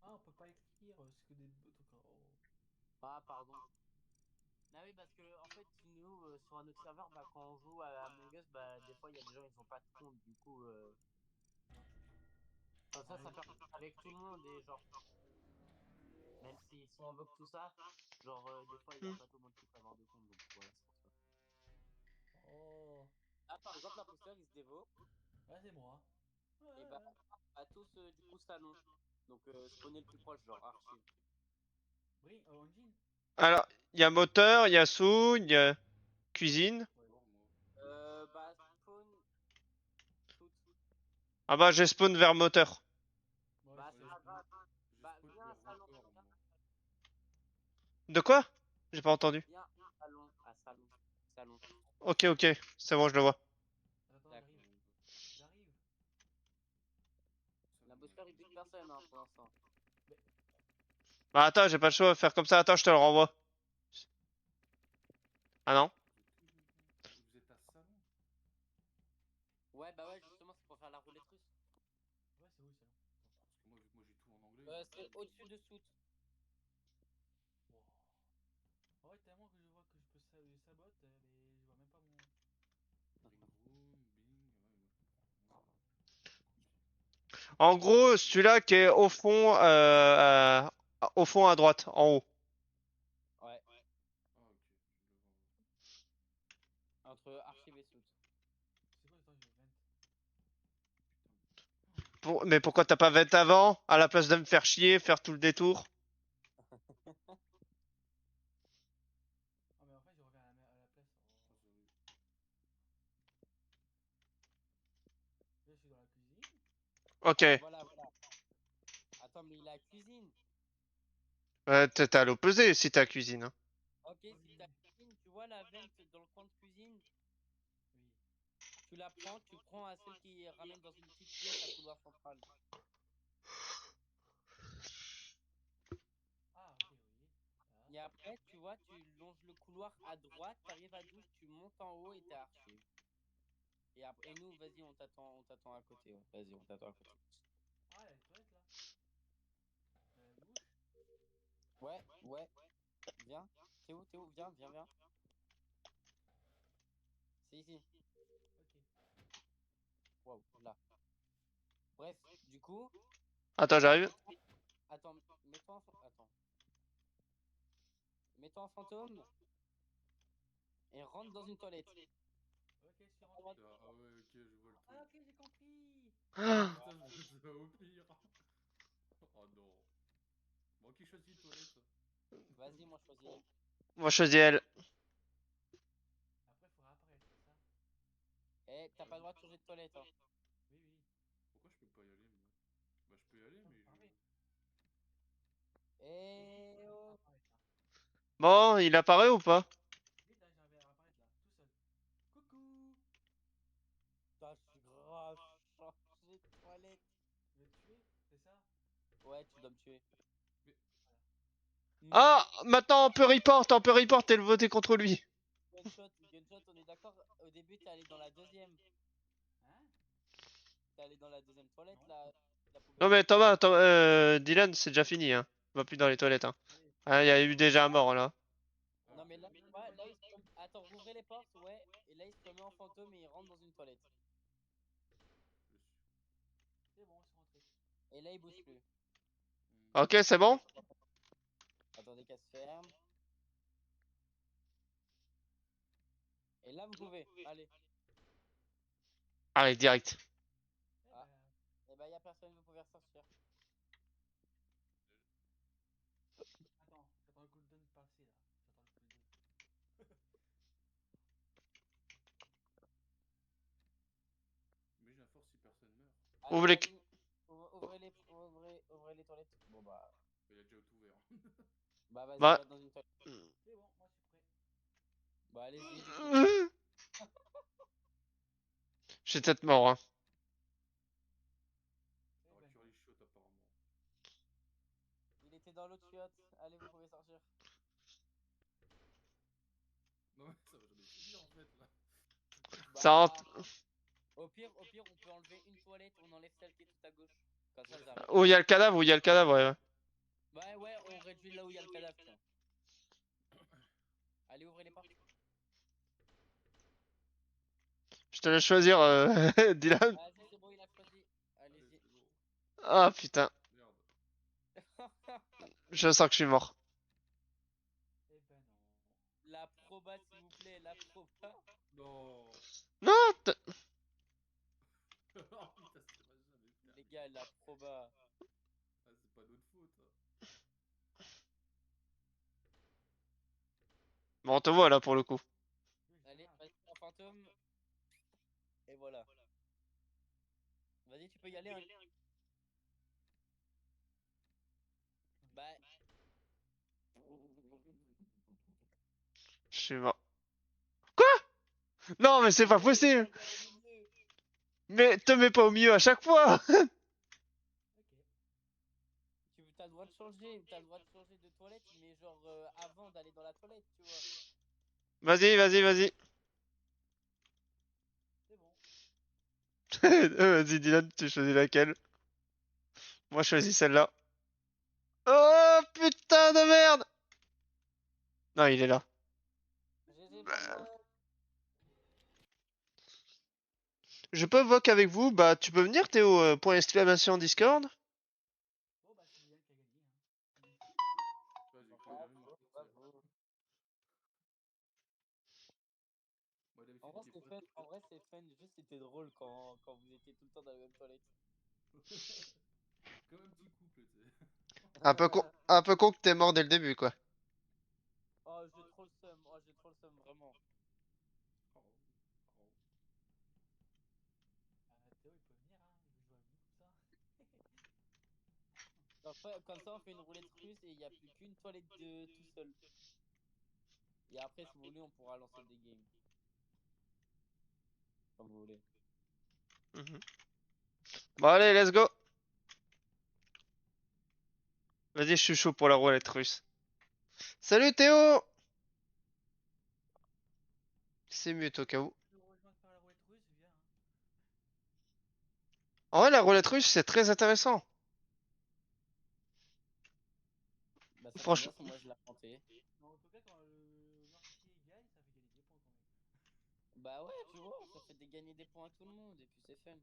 Ah, on peut pas écrire, c'est que des trucs en. Oh. Ah, pardon. Ah oui, parce que en fait, nous, sur un autre serveur, bah, quand on joue à Among Us, bah, des fois, il y a des gens, ils ont pas de compte. Du coup, comme Ça ça arrive. permet avec tout le monde. Et genre, même si on invoque tout ça, genre, des fois, il y a Hmm. pas tout le monde qui peut avoir de compte. Donc voilà, c'est pour ça. Oh. Ah, par exemple, l'imposteur, il se dévo. Ouais, c'est moi. Ouais, Et ouais, bah, ouais. à tous, du coup, salon. Donc, spawner le plus proche, genre archive. Bring, Engine. Alors, il y a moteur, il y a sous, il y a cuisine. Ouais, moi. Bah, spawn tout. Ah bah, j'ai spawn vers moteur. Moi Bah, aussi. Ouais, ça va. j'ai Bah, spawn viens vers à salon. routeur, Viens, moi. De quoi? J'ai pas entendu. viens à salon. À salon. Salon. Ok, ok, c'est bon, je le vois. Attends, D'accord. j'arrive. J'arrive. Ça me L'imposteur, il bute personne, hein, pour l'instant. Mais. Bah attends, j'ai pas le choix de faire comme ça. Attends, je te le renvoie. Ah non? Vous êtes où, les gars? Vous êtes à salon? Ouais, bah ouais, justement, c'est pour faire la roulette russe. Ouais, c'est où c'est long. Parce que moi, vu que moi j'ai tout en anglais. C'est au-dessus de Soot. Wow. En vrai, tellement que je vois que je peux sabote, mais je vois même pas mon. Ring room, bing. Ouais, moi je comprends. En gros, celui-là qui est au fond à droite, en haut. Ouais, Ah, ok, je le vois. entre archive et Soot. C'est quoi, attends, je vais vent. Putain. Mais pourquoi t'as pas 20 avant, à la place de me faire chier, faire tout le détour? Ah, mais en fait, je reviens à la place. Ah, Oh. j'avoue. Là, je suis dans la cuisine. Ok. Ah, voilà. Attends, mais il a la cuisine. T'es à l'opposé si t'as cuisine. Hein. Ok, si t'as cuisine, tu vois la vente dans le coin de cuisine, Oui. tu la prends, tu prends à celle qui ramène dans une petite pièce à couloir central. Ah, ok, oui. Là. Et après, tu vois, tu longes le couloir à droite, t'arrives à douche, tu montes en haut et t'es archive. Et après, et nous, vas-y, on t'attend à côté. Ouais. Vas-y, on t'attend à côté. Ah, il y a les toilettes là. Bouche. Ouais, ouais, viens. T'es où, t'es où? Viens, viens, viens. C'est ici. Ok. Waouh, là. Bref, du coup, Attends, là, j'arrive. attends, attends. Mets-toi en fantôme et rentre dans une toilette. Ok, je suis T'as pas le rentré. droit de- Ah ouais, ok, je vois le Ah, truc. ok, j'ai compris. Oh Ah, putain, je vois ça au pire. Oh non. Bon, qui choisit les toilettes? Vas-y, moi, je choisis. moi, je choisis elle. Après, il faut réapparaître, c'est ça? Eh, t'as Ouais, pas le mais droit de changer de toilette, hein. Oui, oui. pourquoi je peux pas y aller, moi? Bah, je peux y aller, Attends, mais vous je. parlez. Oui, Eh là, oh. apparaître là. Bon, il apparaît ou pas? Vite, là, j'arrive à apparaître là, tout seul. Coucou. Putain, je suis grave changé de toilette. Tu veux te tuer, c'est ça? Ouais, tu dois me tuer. Mais. Voilà. Non, Ah, maintenant on peut report et le voter contre lui. gunshot, gunshot, on est d'accord. Au début, t'es allé dans la deuxième. Hein? T'es allé dans la deuxième toilette, Non. la Non poubelle. mais Dylan, c'est déjà fini. Hein. Va plus dans les toilettes. Hein. Allez. Ah, il y a eu Ah ouais? déjà un mort là. Ah, Non, ok. mais là, tu vois, là, il se remet- attends, rouvrez les portes, ouais. Et là, il se remet en fantôme et il rentre dans une toilette. Je suis. C'est bon, je suis rentré. Et là, il bouge plus. Ok, c'est bon? Attendez qu'elle se ferme. Et là, vous pouvez. Allez. Allez, direct. Eh Ah, ben, et bah, y a personne, vous pouvez ressortir. attends, j'attends le cooldown de passer là. J'attends le cooldown. Mais à force si personne meurt. Allez, Ouvre les... vas-y. Ouvrez les toilettes. Bon, bah. Bah, il a déjà tout ouvert. Bah, vas-y, Bah... va dans une toilette. C'est bon, moi je suis prêt. Bah, allez-y, du coup. Je suis peut-être mort. Hein. Eh Alors, ben non. Curly Shot, apparemment. Il était dans l'autre chiotte. Allez, vous pouvez sortir. Non, mais ça va jamais finir en fait là. Ça Bah, rentre... au pire, on peut enlever une toilette. On enlève celle qui est tout à gauche. Comme ça, Ouais, ça c'est arrive. Où il y a le cadavre, où il y a le cadavre, ouais. Ouais, ouais, on réduit là où il y a le cadavre, tiens. Allez, ouvrez les portes. Je te laisse choisir, Dylan. Vas-y, c'est bon, il a choisi. Allez, Allez-y. c'est bon. Ah putain, Merde. je sens que je suis mort. Eh ben non. La proba, s'il vous plaît, la proba. Non. Non, Oh putain, ça va jamais faire. Les gars, la proba. Ah, c'est pas notre faute. Hein. bon, on te voit là pour le coup. Oui, c'est Allez, grave. vas-y, en fantôme. Et voilà. Vas-y, tu peux y aller. Hein. Bah. Je suis mort. Non, mais c'est pas possible. Regarde au milieu. Mais te mets pas au milieu à chaque fois. Ok. Tu as le droit de changer, t'as le droit de changer de toilette, mais genre avant d'aller dans la toilette, tu vois. Vas-y, vas-y, vas-y. C'est bon. Vas-y, Dylan, tu choisis laquelle? Moi, je choisis celle-là. Oh putain de merde! Non, il est là. GG pour moi. Je peux voc avec vous? Bah, tu peux venir, Théo, point exclamation Discord? Bon, bah, c'est Dylan qui a gagné. Hein. Vas-y, quand il arrive, moi je Bravo, te tire. bravo. Moi En d'habitude, vrai, il est c'est pas. fun. En vrai, c'est fun. Juste, c'était drôle quand vous étiez tout le temps dans la même toilette. Comme un petit couple, tu sais. Un peu con que t'es mort dès le début, quoi. Oh, j'ai trop le seum. Oh, j'ai trop le seum, vraiment. Oh, oh. Théo, il peut venir, hein. Il veut jouer avec nous comme ça. Comme ça, on fait une roulette russe et il n'y a plus qu'une toilette de tout seul. Et après, si vous voulez, on pourra lancer des games. Comme vous voulez. Mhm. Bon, allez, let's go. Vas-y, je suis chaud pour la roulette russe. Salut Théo! C'est mute au cas où. Tu veux rejoindre par la roulette russe, viens. Hein. En vrai, la roulette russe, c'est très intéressant. Bah, ça tombe bien, Franchement. moi je l'ai inventé. Mais en tout cas, quand l'entier gagne, ça fait gagner des points quand même. Bah ouais, tu vois, ça fait gagner des points à tout le monde et puis c'est fun.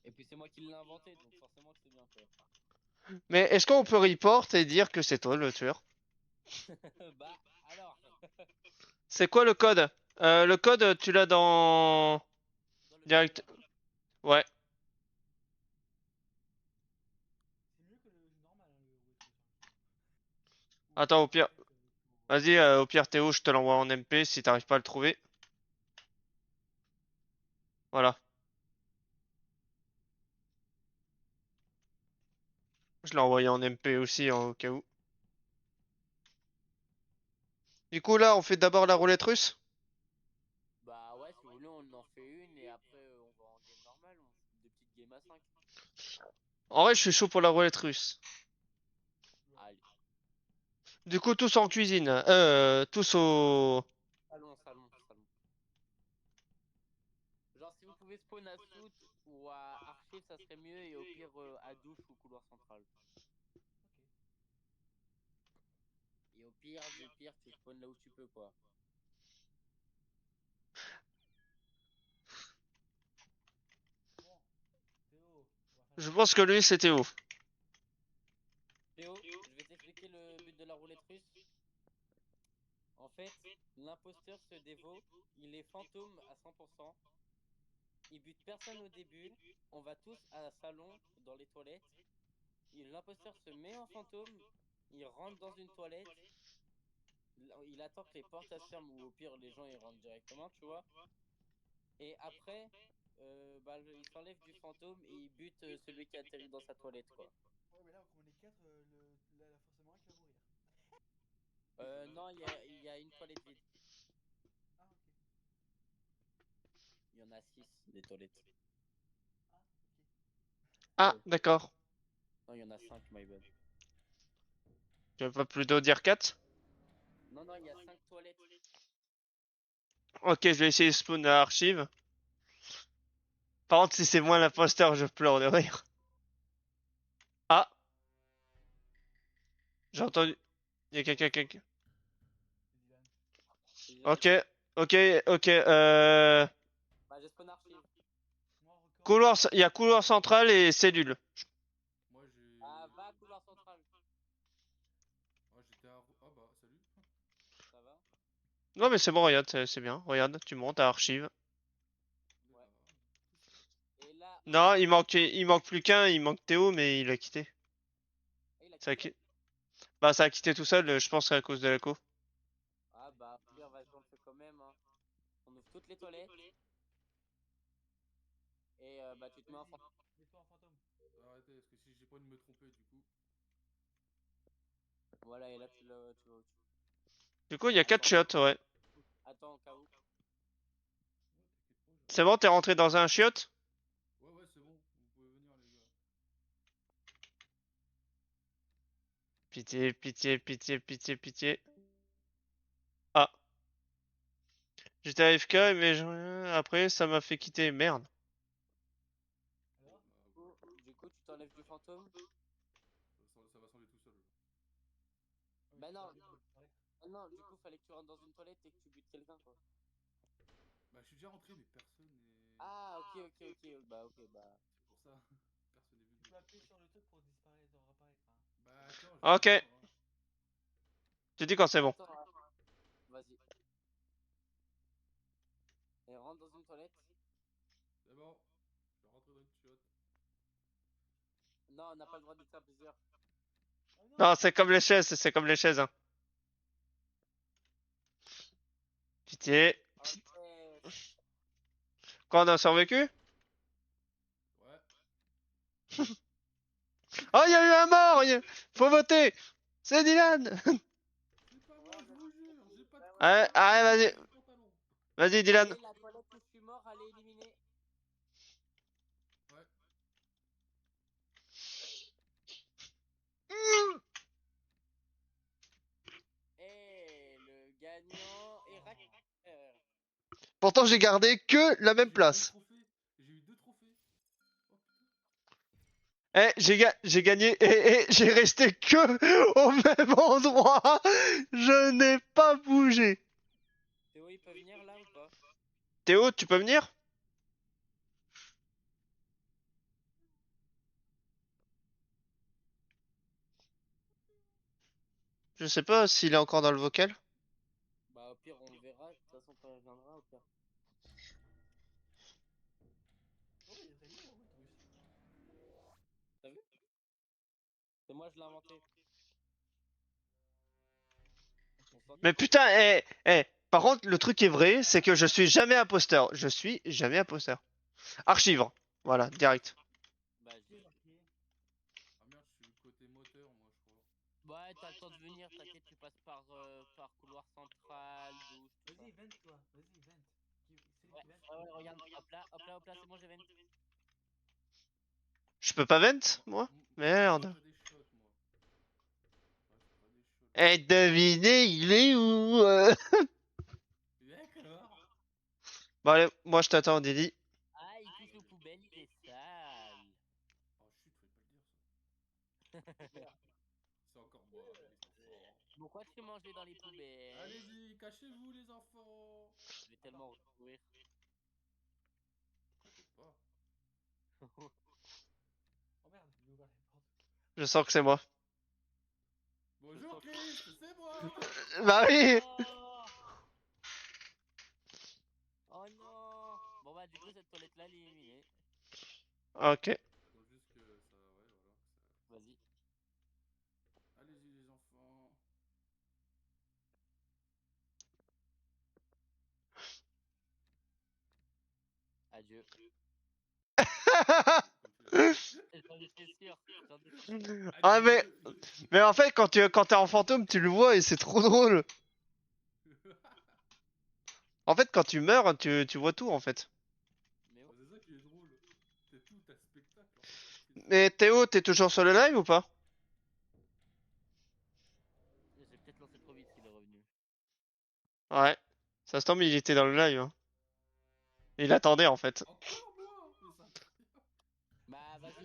Et puis c'est moi qui l'ai inventé, donc forcément que c'est bien quoi. Mais est-ce qu'on peut report et dire que c'est toi le tueur? Bah alors, C'est quoi le code? Le code, tu l'as dans... dans le Direct... serveur. Ouais. C'est mieux que le jeu normal, hein, le roulette russe. Hein. Ou Attends, au alors pire... peut-être pour. Vas-y, au pire Théo, je te l'envoie en MP si t'arrives pas à le trouver. Voilà. Je l'ai envoyé en MP aussi, au cas où. Du coup, là, on fait d'abord la roulette russe? Bah ouais, si vous voulez, on en fait une et après on va en game normal, on fait des petites games à 5. En vrai, je suis chaud pour la roulette russe. Allez, Du coup, tous en cuisine. Tous au... salon. Genre si vous pouvez spawn à soute ou à archive, ça serait mieux et au pire à douche ou couloir central. Ok. Et au pire du pire, tu spawns là où tu peux quoi. Bon, Théo, on va faire Je la pense que roulette. lui, c'était où? Théo, je vais t'expliquer le but de la roulette russe. En fait, l'imposteur se dévoue, il est fantôme à 100%, il bute personne au début, on va tous à un salon dans les toilettes, l'imposteur se met en fantôme, il rentre dans une toilette, il attend que les portes se ferment ou au pire les gens ils rentrent directement, tu vois. Et après, bah, il s'enlève du fantôme et il bute celui qui atterrit dans sa toilette, quoi. Ouais, mais là, comme on est 4, là, forcément un qui va mourir. Non, il y a une toilette vide. Ah, ok. Il y en a 6 des toilettes. Ah, ok. Ah, d'accord. Non, il y en a 5 my bad. Tu veux pas plutôt dire 4? Non, il y a 5 toilettes. Ok, je vais essayer de spawn à archive. Par contre, si c'est moi l'imposteur, je pleure de rire. Ah, j'ai entendu. Il y a quelqu'un. C'est Dylan. C'est Dylan. Ok, ok. Bah, j'ai spawn archive. Moi, record, Couloir, il y a couloir central et cellule. Moi j'ai. Ah, va couloir central. Ah, j'étais à. Ah bah, salut. Ça va? Non, mais c'est bon, regarde, c'est bien. Regarde, tu montes à archive. Ouais. D'accord. Et là, Non, il manque plus qu'un, il manque Théo, mais il a quitté. il a Ça a, quitté? qui- Bah, ça a quitté tout seul, je pense à cause de la co. Ah, bah, au pire, vas-y, on le fait quand même. Hein. On ouvre toutes les toilettes. Et bah, tu te mets en Vas-y, fantôme. mets-toi en fantôme. Arrêtez, parce que si j'ai pas envie de me tromper, du coup. Voilà, et là, tu vas au-dessus. Du coup, il y a 4 Attends, chiottes, ouais. attends, au cas où. Ouais, t'inquiète pas, C'est j'arrive. bon, t'es rentré dans un chiotte? Ouais, c'est bon. Vous pouvez venir, les gars. Pitié. Ah, j'étais AFK, mais après, ça m'a fait quitter. Merde. Alors? Bah, Du coup, tu t'enlèves du fantôme. ça va s'enlever tout seul. Ah oui, Bah, c'est non, pas bien de disparaître. non, du coup, fallait que tu rentres dans une toilette et que tu butes quelqu'un, quoi. Bah, je suis déjà rentré, mais personne n'est. Ah, ok. Bah, ok, bah. C'est pour ça. Personne n'est Tu venu. peux appuyer sur le truc pour disparaître, réapparaître. Hein. Bah, attends, je vais Ok, te dire. Hein. tu dis quand c'est bon. Attends, hein. Vas-y. Et rentre dans une toilette. C'est bon. Je vais rentrer dans une chiotte. Non, on n'a pas le droit d'être à plusieurs. Oh Non, non! c'est comme les chaises, hein. Pitié. Ok. Quoi, on a survécu? Ouais. Oh, il y a eu un mort! Faut voter! C'est Dylan! C'est pas moi, je vous jure, j'ai pas de Allez, couteau, allez, j'ai vas-y. pas de pantalon. Vas-y, Dylan. Et la toilette où je suis mort, elle est éliminée. Ouais. Et le gagnant est Racker. Pourtant, j'ai gardé que la même J'ai eu deux place. trophées. J'ai eu deux trophées. Oh putain. Eh, j'ai gagné et j'ai resté que au même endroit. Je n'ai pas bougé. Théo, il peut venir là ou pas? Théo, tu peux venir? Je sais pas s'il est encore dans le vocal. Bah, au pire, on le verra. De toute façon, quand il viendra, au pire. Oh, il y a timer en mode russe. T'as vu? C'est moi, je l'ai inventé. On s'en Mais putain, par contre, le truc qui est vrai, c'est que je suis jamais imposteur. Je suis jamais imposteur. Archive. Voilà, direct. Bah, Qui est j'ai. marqué? Ah merde, je suis côté moteur, moi, je crois. Ouais, t'as le temps de venir, t'inquiète, tu passes par couloir central, douche, tout ça. Vas-y, vente toi. Vas-y, vente. Celui Ouais, qui vente. ouais, regarde, hop là, c'est bon, j'ai vent. Je peux pas vent, Moi, moi? moi, je Merde. ferais des shots, moi. Ouais, je ferais des shots. Eh, devinez, il est où? D'accord. Bon, allez, moi je t'attends, Didi. Ah, il touche aux poubelles, il est sale. Oh chut, fallait pas le dire ça. C'est encore moi, les enfants. Pourquoi tu mangeais dans les poubelles? Allez-y, cachez-vous, les enfants. Je vais tellement recourir. T'inquiète pas. Oh merde, j'ai ouvert les portes. Je sens que c'est moi. Bonjour Christ, c'est moi. Bah oui! Oh, oh non. Bon bah du coup cette toilette là elle est éliminée. Ok. Faut juste que ça, ouais, voilà. Vas-y. Allez-y, les enfants. Adieu. Comme tu l'as dit. J'en étais sûr. J'en étais sûr. Ah, Adieu. mais en fait, quand t'es en fantôme, tu le vois et c'est trop drôle. En fait, quand tu meurs, tu vois tout en fait. Mais Oh, oh, c'est ça qui est drôle. T'es tout, t'as spectacle en fait. C'est ça. Mais Théo, t'es toujours sur le live ou pas? j'ai peut-être lancé trop vite s'il est revenu. Ouais. Ça se tombe, il était dans le live, hein. Il attendait en fait. Encore moi. Mais c'est incroyable. Bah vas-y,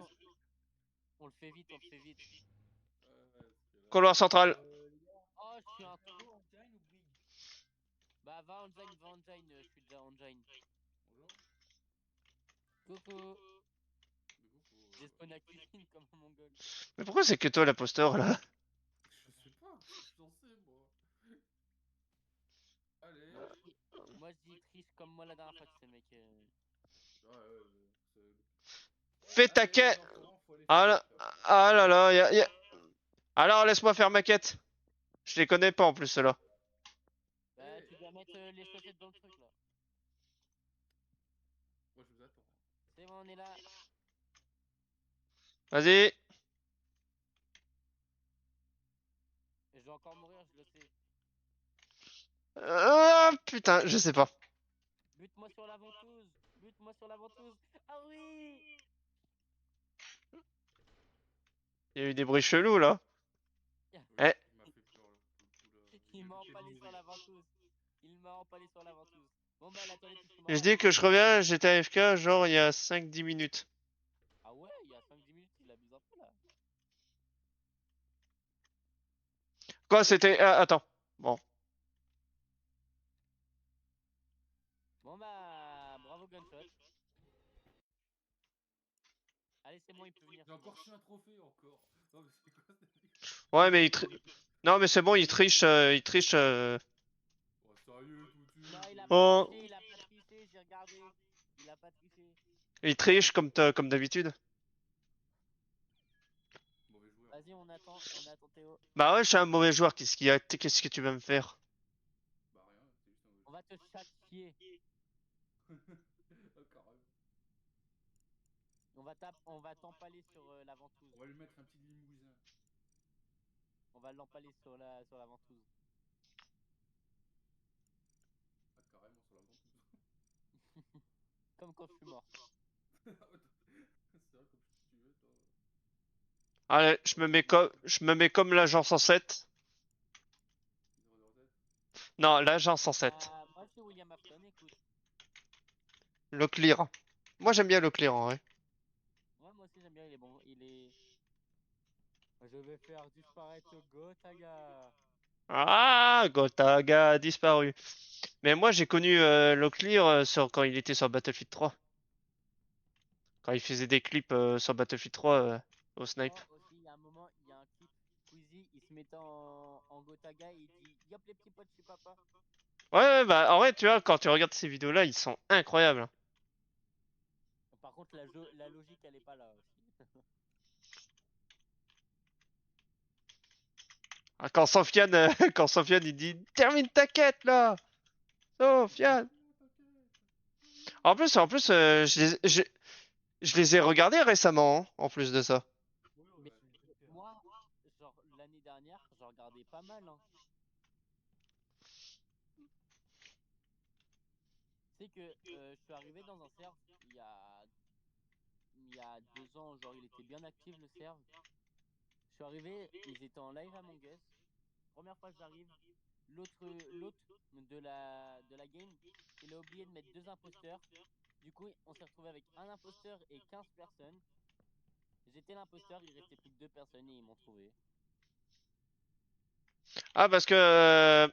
on le fait vite, on le fait vite. Ouais, parce que là. Couloir central. Les gars, Oh je suis un go trou. engine ou brig? Bah va engine, je suis déjà engine. Bonjour. Coucou. Mais coucou. J'ai spawn à cuisine comme un mongol. Mais pourquoi c'est que toi l'imposteur là? Je sais pas, qu'est-ce que j'en sais moi. Allez. Moi je dis triche comme moi la dernière fois, tu sais mec. Ouais, ouais, Fais ta allez, les quête. enfants, faut aller Ah faire la là, carte. ah là là, Alors laisse-moi faire ma quête. Je les connais pas en plus ceux-là. Bah tu dois mettre les chaussettes dans le truc là. Moi, je vous attends. C'est bon, on est là. Vas-y. Et je vais encore mourir, je le sais. Putain, je sais pas. Bute-moi sur la ventouse. Bute-moi sur la ventouse. Ah oui. Il y a eu des bruits chelous là. Oui, Eh, il m'a fait peur là. Pour le coup, là. Il m'a J'ai empalé loupé sur une la souris. ventouse. Il m'a empalé sur la ventouse. Bon bah la toilette où je suis je mort, dis elle que est... je reviens, j'étais AFK genre il y a 5-10 minutes. Ah ouais, il y a 5-10 minutes, il abuse un peu là. Quoi, c'était... Ah, attends. Bon. Bon bah, bravo Gunshot. Allez, c'est bon, il peut venir. J'ai C'est bon. encore reçu un trophée encore. Non, mais c'est quoi cette vie? Ouais, mais Non, mais c'est bon, il triche, il triche. Oh, sérieux, tout de suite. Non, il a pas Oh, triché, il a pas triché, j'ai regardé. Il a pas triché. il triche comme d'habitude. Mauvais joueur. Vas-y, on attend Théo. Bah ouais, je suis un mauvais joueur, qu'est-ce qu'il y a? Qu'est-ce que tu vas me faire? Bah, rien, c'est juste un mauvais On va te châtier. joueur. Oh, carrément. On va t'empaler sur la ventouse. On va lui mettre un petit limousin. On va l'empaler sur la ventouse. Ah, carrément sur la ventouse. Comme quand je suis mort. C'est vrai, comme si tu veux, toi. Allez, je me mets comme l'agent 107. Hydro de tête. Non, l'agent 107. Moi, c'est William Afton, écoute. Le clear. Moi, j'aime bien le clear, en vrai. Ouais, moi aussi, j'aime bien, il est bon. Il est. Je vais faire disparaître Gotaga. Ah, Gotaga a disparu. Mais moi, j'ai connu le clear quand il était sur Battlefield 3. Quand il faisait des clips sur Battlefield 3 au snipe. Oh, aussi, il y a un moment, il y a un clip. Squeezie, il se mettait en Gotaga et il dit Yop les petits potes, je suis papa. Ouais, ouais, bah en vrai, tu vois, quand tu regardes ces vidéos-là, ils sont incroyables. Par contre, la logique, elle est pas là aussi. Ah, quand Sofiane, quand Sofiane, il dit termine ta quête là, Sofiane. En plus, je les ai regardés récemment, hein, en plus de ça. Ouais, ouais, Mais ouais, c'est super. moi, genre, l'année dernière, j'en regardais pas mal. Hein. C'est que je suis arrivé dans un serve il y a 2 ans, genre, il était bien actif le serve. Je suis arrivé, ils étaient en live Among Us. Première fois que j'arrive, l'autre de la game, il a oublié de mettre 2 imposteurs. Du coup, on s'est retrouvé avec un imposteur et 15 personnes. J'étais l'imposteur, il restait plus que 2 personnes et ils m'ont trouvé. Ah, parce que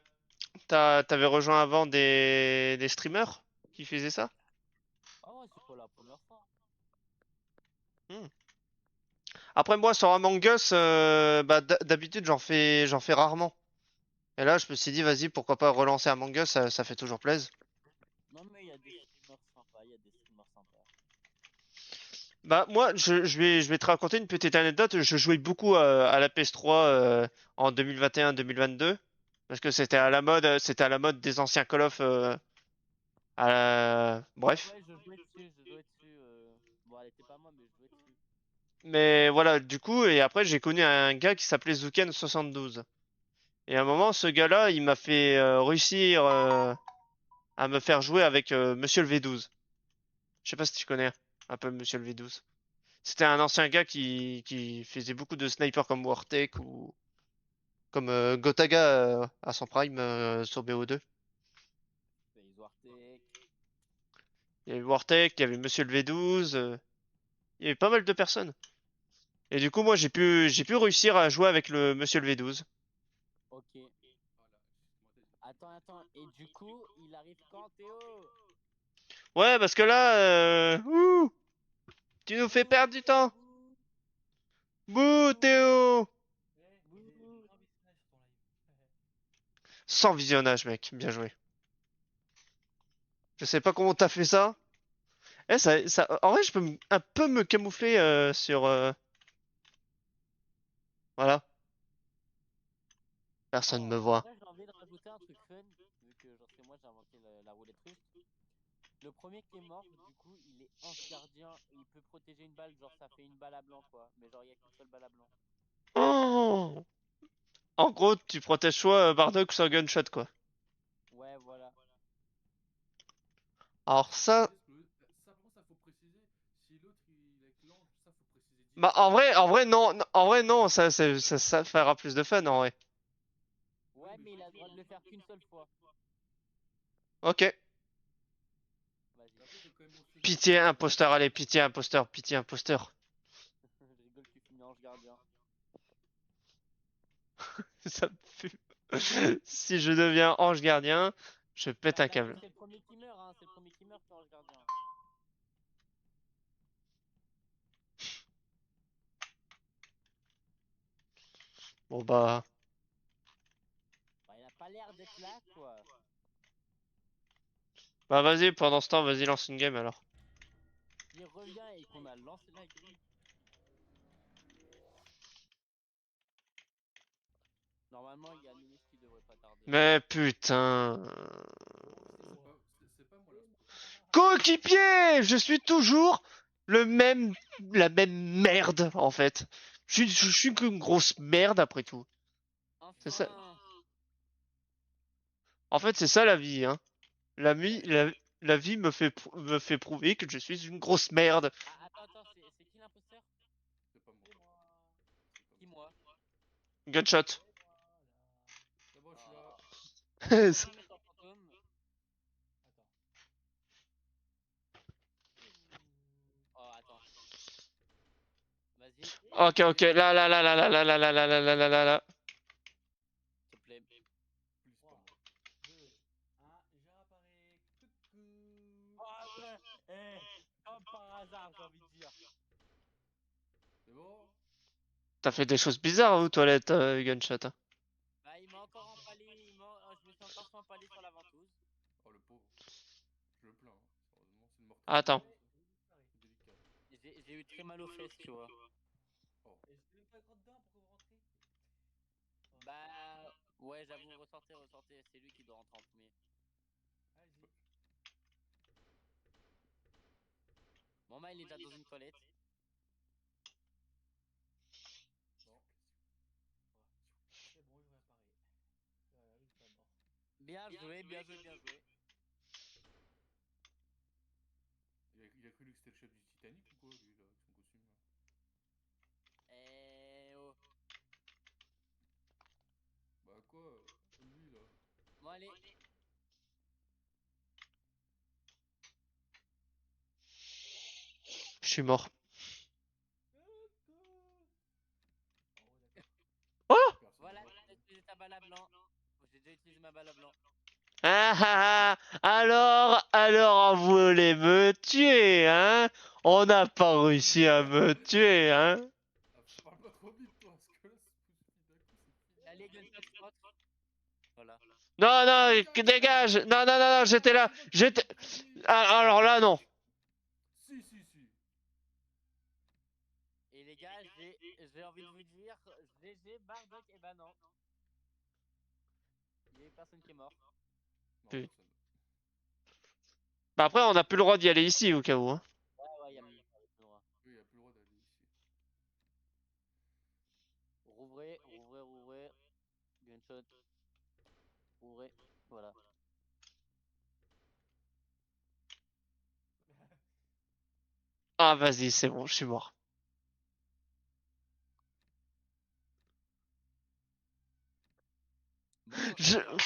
t'avais rejoint avant des streamers qui faisaient ça? Ah ouais, c'est pas la première fois. Hmm. Après moi sur Among Us, bah d'habitude j'en fais rarement. Et là je me suis dit vas-y pourquoi pas relancer Among Us, ça fait toujours plaisir. Non mais il y a des streamers sympas, il y a des streamers sympas. Bah moi je vais te raconter une petite anecdote. Je jouais beaucoup à la PS3 en 2021-2022 parce que c'était à la mode des anciens Call of. Bref. Ouais, je jouais dessus. Bon, elle était pas moi, mais je jouais dessus. Mais voilà du coup et après j'ai connu un gars qui s'appelait Zuken72. Et à un moment ce gars-là il m'a fait réussir à me faire jouer avec Monsieur le V12. Je sais pas si tu connais un peu Monsieur le V12. C'était un ancien gars qui faisait beaucoup de snipers comme Wartek ou comme Gotaga à son prime sur BO2. Phase Wartek. Il y avait Wartek, il y avait Monsieur le V12, il y avait pas mal de personnes. Et du coup moi j'ai pu réussir à jouer avec le Monsieur le V12. Ok. Voilà, excuse-moi, t'as dit. Attends. Et du coup, il arrive quand, Théo? Ouais parce que là tu nous fais perdre du temps. Bouh, Bouh bouh, Théo. Il est bouh. sans visionnage sur ton live. Sans visionnage mec, bien joué. Je sais pas comment t'as fait ça. En vrai, je peux un peu me camoufler sur. Voilà, personne me En voit. vrai, j'ai envie de rajouter un truc fun, vu que genre c'est moi j'ai inventé la roulette russe. Le premier qui est mort, du coup, il est ange gardien et il peut protéger une balle, genre ça fait une balle à blanc quoi. Mais genre il y a qu'une seule balle à blanc. Oh, en gros, tu protèges soit Bardock, soit Gunshot, quoi. Ouais, voilà. Ça, Alors faut préciser ce que ça, par contre, ça faut préciser. Si l'autre il est avec l'ange, ça faut préciser bah direct parce que en sinon. vrai non, en vrai non, ça fera plus de fun en vrai. Oui, Ouais, mais mais il sauf a le droit de le que. faire qu'une seule fois. Ok. Vas-y. Mais après, il faut quand même mentionner Pitié que. imposteur, allez, pitié imposteur, pitié imposteur. Je rigole, tu finis ange gardien. Ça me fume. Si je deviens ange gardien, je pète un Bah nous câble. c'est le premier qui meurt, hein. C'est le premier qui meurt qui est ange gardien. Bon bah, Bah il a pas l'air d'être là quoi. bah vas-y, pendant ce temps, vas-y lance une game alors. Il revient et qu'on a lancé la grille. Normalement il y a Numis qui devrait pas tarder. Mais putain. Bon, c'est pas moi l'inspo. Coéquipier! Je suis toujours Le même, la même merde, en fait. Je suis qu'une grosse merde après tout. C'est ça. Enfin. En fait, c'est ça la vie, hein. La vie, la vie me fait prouver que je suis une grosse merde. Ah, attends, c'est qui l'imposteur? C'est pas moi. C'est moi. C'est Qui pas moi. moi? Gunshot. Et voilà. C'est bon, je suis là. On va mettre en fantôme. Attends. Oh, attends. Vas-y. Ok, ok, là, là, là, là, là, là, là, là, là, là, là, là, là, là. S'il te plaît. Plus pas 3, moi. 2, 1, je réapparais. Coucou. Oh, ouais. Comme par hasard, j'ai envie de dire. C'est bon? T'as fait des choses bizarres aux toilettes, Gunshot, hein. Bah, il m'a encore empalé. Je me suis encore fait empaler sur la ventouse. Oh, le pauvre. Je le plains. Hein. Heureusement, c'est une mort Attends. Ouais, j'ai disparu. c'est délicat. J'ai eu très mal aux fesses, tu vois. Oh. Et je même pas grand dedans pour que vous rentrez. Oh, Bah, ouais, j'avoue, ressortez, ressortez. C'est lui qui doit rentrer en premier. allez-y. Bon, bah, il est déjà dans une toilette. Non. C'est bon, je réapparais. Voilà, il est pas mort. Bien joué, bien joué, bien joué. Il a cru lui que c'était le chef du Titanic ou quoi, lui, là, avec son costume, là? Oh. Bah, quoi? Lui, là. Bon, allez. Je suis mort. Oh, d'accord. Oh! Personne Voilà, ne voit. t'as utilisé ta balle à blanc. J'ai déjà utilisé ma balle à blanc. Ah, ah, ah. Alors, vous voulez me tuer, hein? On n'a pas réussi à me tuer, hein? Ah, parle pas trop vite, toi, parce que là, d'un coup, c'est fini. Allez, gunshot, je rentre. Voilà. Non, non, Dégage! dégage! Non, non, non, non, j'étais là! C'est moi qui l'ai J'étais. tué en premier! Ah, alors là, non! Si, si, si! Et les gars, j'ai envie de vous dire, GG, Bardock, et bah non. Il y a eu personne qui est mort. Non, Oui. personne. Bah après, on n'a plus le droit d'y aller ici, au cas où, hein. Ouais, ouais, il y a plus le droit. Oui, il a plus le droit d'aller ici. Rouvrez, rouvrez, rouvrez. Gunshot. Rouvrez. Voilà. Ah, vas-y, c'est bon, je suis mort. Bonne chance, Je. les gars.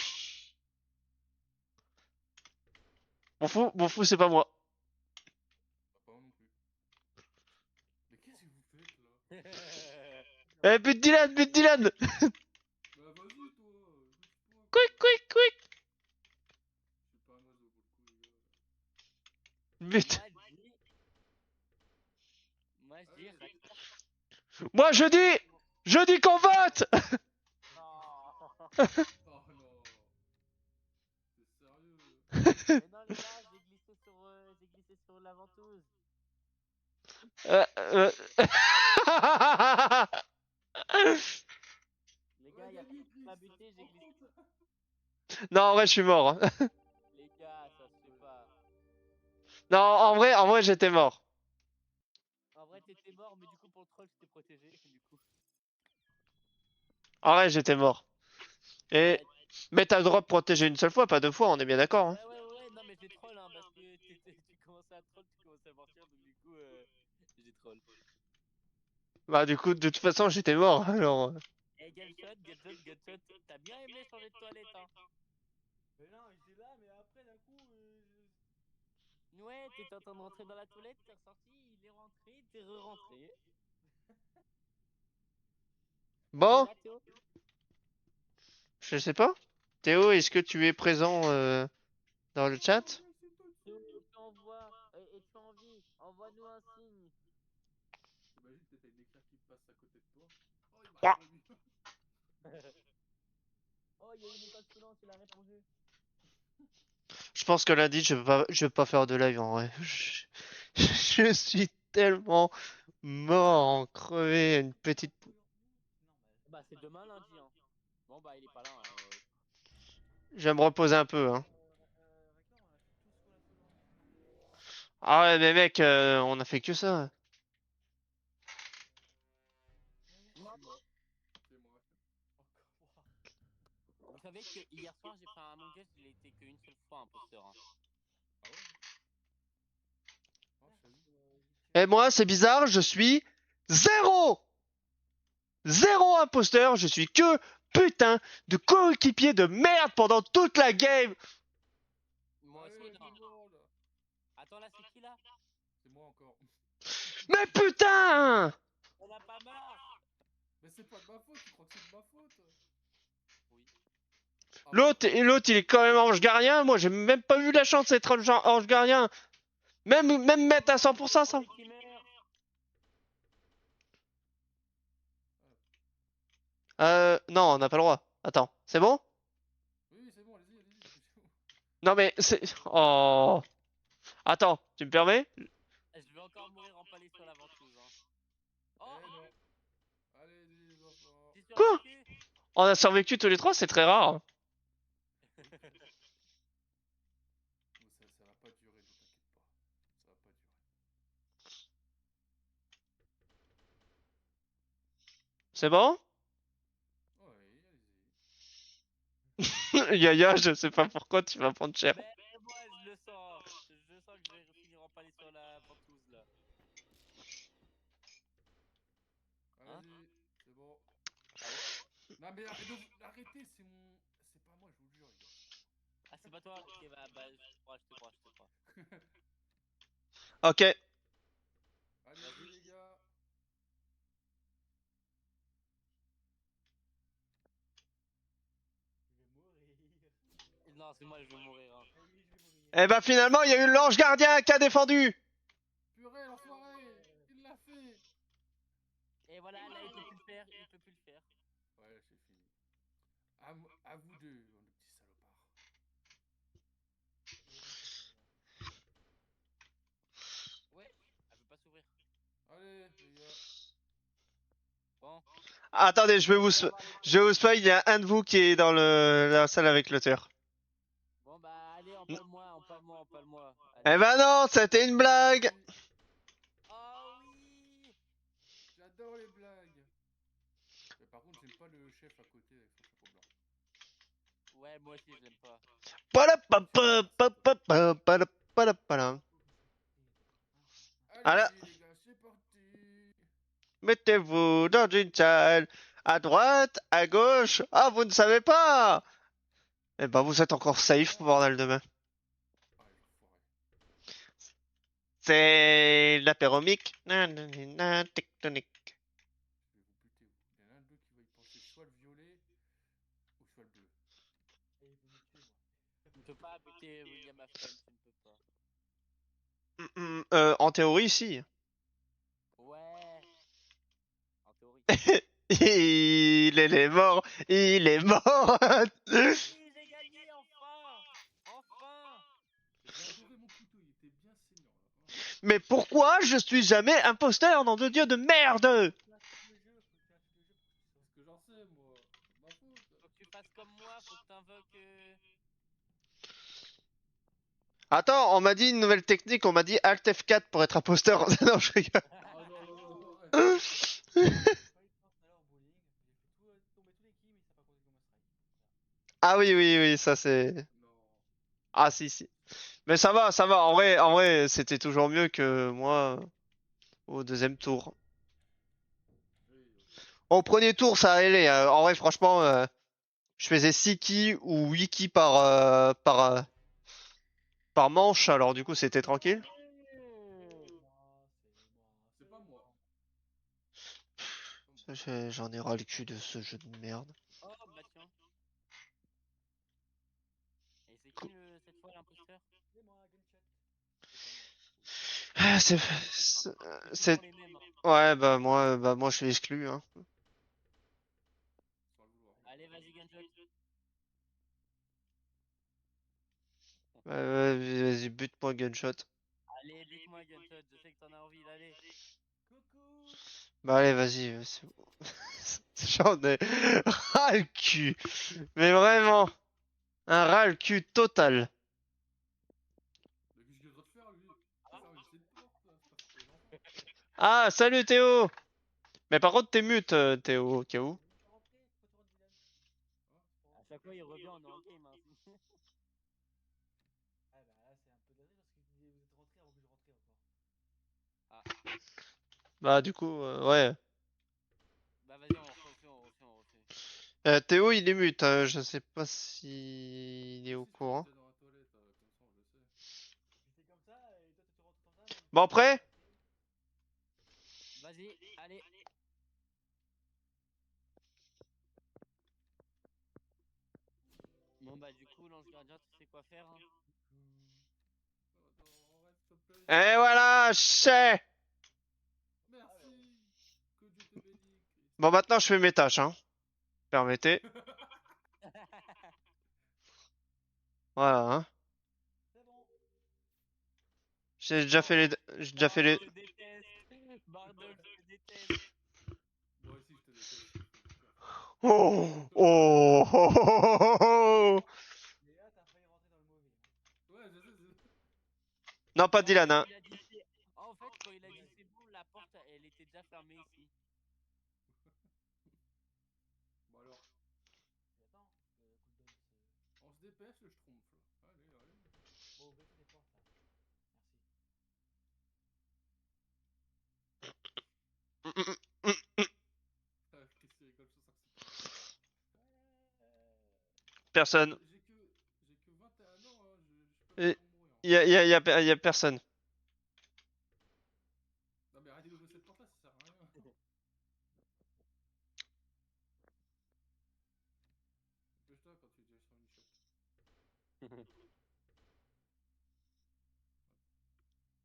M'en fous, c'est pas moi. Bah, pas moi non plus. Mais qu'est-ce que vous faites, là? Eh, but Dylan, but Dylan! Bah, vas-y, toi! Bouge-toi, quoi! Quick, quick, quick! Je suis pas un oiseau, pour le coup, les gars. But. Moi, je dis, Allez. Moi, je dis qu'on vote! non. Oh non! C'est sérieux? Mais non, les gars, j'ai glissé sur la ventouse. Euh, euh... Les On gars, a il y a gagné, personne qui Chris! m'a Ça buté, te j'ai rend glissé. compte? Non, en vrai, je suis mort, hein. Les gars, ça se fait pas. Non, en vrai, j'étais mort. En vrai, t'étais mort, mais du coup, pour le troll, j'étais protégé. Du coup. En vrai, j'étais mort. Et. Ouais, Mais t'as le droit de protéger une seule fois, pas deux fois, on est bien d'accord, hein. ouais, non, mais j'ai troll, hein, parce que tu commençais à troll, tu commençais à mentir, donc du coup, j'ai troll. Bah, du coup, de toute façon, j'étais mort, alors. Eh, Gunshot, t'as bien aimé changer de toilette, hein. Mais non, j'étais là, mais après, d'un coup, Ouais, t'étais en train de rentrer dans la toilette, t'es ressorti, il est rentré, t'es re-rentré. T'es Bon, là, Théo? je sais pas. Théo, est-ce que tu es présent dans le Oh, chat? mais c'est toi Théo, dessus! tu envoies, et tu as envie, envoie-nous un signe. T'imagines, t'as une éclair qui passe à côté de toi? Oh, il m'a Ouah. répondu! Oh, il y a une école filante, il a répondu. Je pense que lundi, je vais pas faire de live en vrai. Je suis tellement mort en crevé, une petite. Bah, c'est demain lundi, hein. Bon, bah, il est pas là, hein. Je vais me reposer un peu, hein. Raccord, on a fait tout sur la seconde. Ah ouais, mais mec, on a fait que ça. Non. C'est moi. Encore. Vous savez que hier soir j'ai fait un Among Us, il a été qu'une seule fois imposteur. Hein. Ah ouais? Ah, je savais. Et moi, c'est bizarre, je suis zéro! Zéro imposteur, je suis que putain de coéquipier de merde pendant toute la game! Moi aussi, Allez, non. tout le monde. Attends, là, c'est qui là? C'est moi encore. Mais putain! On a pas marre! Mais c'est pas de ma faute, tu crois que c'est de ma faute? Oui. Ah L'autre, il est quand même ange gardien. Moi, j'ai même pas eu la chance d'être ange gardien. Même mettre à 100% ça. Celui qui meurt! Non, on n'a pas le droit. Attends, c'est bon? oui, c'est bon, allez-y, allez-y. dépêchez-vous. Non mais c'est... Oh... Attends, tu me permets? Je vais encore mourir empalé sur la ventouse. Hein. Oh! Eh non. Allez-y, les enfants. J'ai Quoi? survécu! On a survécu tous les trois, c'est très rare. Bon, ça va pas durer, ne t'inquiète pas. Ça va pas durer. C'est bon? Oui, allez-y. Yaya, je sais pas pourquoi tu vas prendre cher. Mais moi, je le sens! Je sens que je vais finir empalé sur la ventouse là. Hein? Allez-y, c'est bon. Ah ouais? Non mais arrêtez, c'est mon... C'est pas moi, je vous le jure, les gars. Ah, c'est pas toi? Ok, bah, je te crois, je te crois, je te crois. Ok. Allez-y, les gars. Je vais mourir. Non, c'est moi, je vais mourir. Hein. Ah oui, je vais mourir. Eh ben finalement, il y a eu l'ange gardien qui a défendu. Purée, l'enfoiré. Il l'a fait. Et voilà, là, il peut plus le faire, il peut plus le faire. Ouais, c'est fini. À vous deux, mon petit salopard. Ouais, elle peut pas s'ouvrir. Allez, les gars. Bon. Attendez, je vais vous spoil, il y a un de vous qui est dans la salle avec l'auteur. Bon, bah, allez, empale-moi, empale-moi, empale-moi. Eh ben non, c'était une blague. Oh oui! J'adore les blagues. Mais par contre, j'aime pas le chef à côté avec son chapeau blanc. Ouais, moi aussi, je l'aime pas. Palapapapapapapapapapala. Alors, Allez-y, les gars, c'est parti. mettez-vous dans une salle. À droite, à gauche. Ah, vous ne savez pas. Eh ben, vous êtes encore safe, bordel de main. Ah, l'enfoiré. C'est l'apéromique. Nanana, tectonique. Je vais vous buter, vous. Il y en a un d'eux qui va y penser soit le violet ou soit le bleu. Et il veut me tuer, moi. Tu ne peux pas buter William Afton, tu ne peux pas. En théorie, si. Ouais. En théorie. Il est mort. Il est mort. Oui, j'ai gagné, enfin! Enfin! J'ai adoré mon couteau, il était bien saignant là. Mais pourquoi je suis jamais imposteur, nom de Dieu de merde? Fais tous les jeux, faut faire tous les jeux pour que tu Parce que j'en sais, moi. C'est ma faute. Faut que tu fasses comme moi, faut que t'invoques. Attends, on m'a dit une nouvelle technique, on m'a dit Alt F4 pour être imposteur. Non, je rigole. Ah non, non, non, non, arrête. J'ai failli te prendre tout à l'heure au bowling. J'ai fait tomber tous les kills, mais ça n'a pas compté comme un strike. Ah oui, oui, oui, ça c'est... Non. Ah si, si. Mais ça va, ça va. En vrai, c'était toujours mieux que moi au deuxième tour. Oui, ok. Au premier tour, ça allait. En vrai, franchement, je faisais 6 kills ou 8 kills par manche, alors du coup, c'était tranquille. C'est pas moi. J'en ai ras le cul de ce jeu de merde. Oh, bah tiens. Et c'est qui cette fois l'imposteur? C'est moi, gunshot. Ah, C'est c'est... toujours les mêmes. Hein. Ouais, bah moi, je suis exclu, hein. Sans le vouloir. Allez, vas-y, Gunshot. Vas-y, bute-moi gunshot. Allez, bute-moi, Gunshot. Je sais que t'en as envie, allez. Coucou. Bah allez, vas-y. C'est bon. J'en ai ras le cul. Mais vraiment, un ras le cul total. Mais qu'est-ce qu'il a le droit de faire, lui? Ah, Faut faire une Ah, salut Théo! Mais par contre, t'es mute, Théo, au cas où. À chaque fois, il revient, on est en game. Hein. Ah bah là c'est un peu dingue parce que vous êtes rentré avant que je rentrais encore. Bah, du coup, ouais. Bah vas-y, on refait, on refait, on refait. Théo, il est mute, je sais pas si il est Moi au aussi, je crois que courant. j'étais dans la toilette, comme ça, on le sait. J'étais comme ça et toi tu rentres comme ça, moi Bon, après? Vas-y, allez. Bon bah du coup, l'ange gardien, tu sais quoi faire. Hein. Attends, arrête, s'il te plaît. Et voilà, je sais! Merci. Que Dieu te bénisse, Christ. Bon, maintenant, je fais mes tâches, hein. Permettez. Voilà, hein. C'est bon. J'ai déjà fait les... Je te déteste. Bardock, je te déteste. Moi aussi, je te déteste, Christ, frère. Oh! Oh! Oh! Oh! Oh! Oh! Mais là t'as failli rentrer dans le mauvais. Hein. Ouais, je sais. Non, pas Non, Dylan, hein. il a dit en fait, quand il a dit c'est bon, la porte, elle était déjà fermée ici. Bon alors, Mais attends, le cooldown c'est. on se dépêche, le schtroumpf, là. Allez. Bon, ouvrez toutes les portes là. Ah, Christ, il rigole, je sens que c'est pas. Personne. J'ai que 21 ans, hein, je Et peux pas mourir. y a personne. Non mais arrêtez d'ouvrir cette porte là, ça sert à rien. Dépêche-toi quand tu es déjà sur une shop.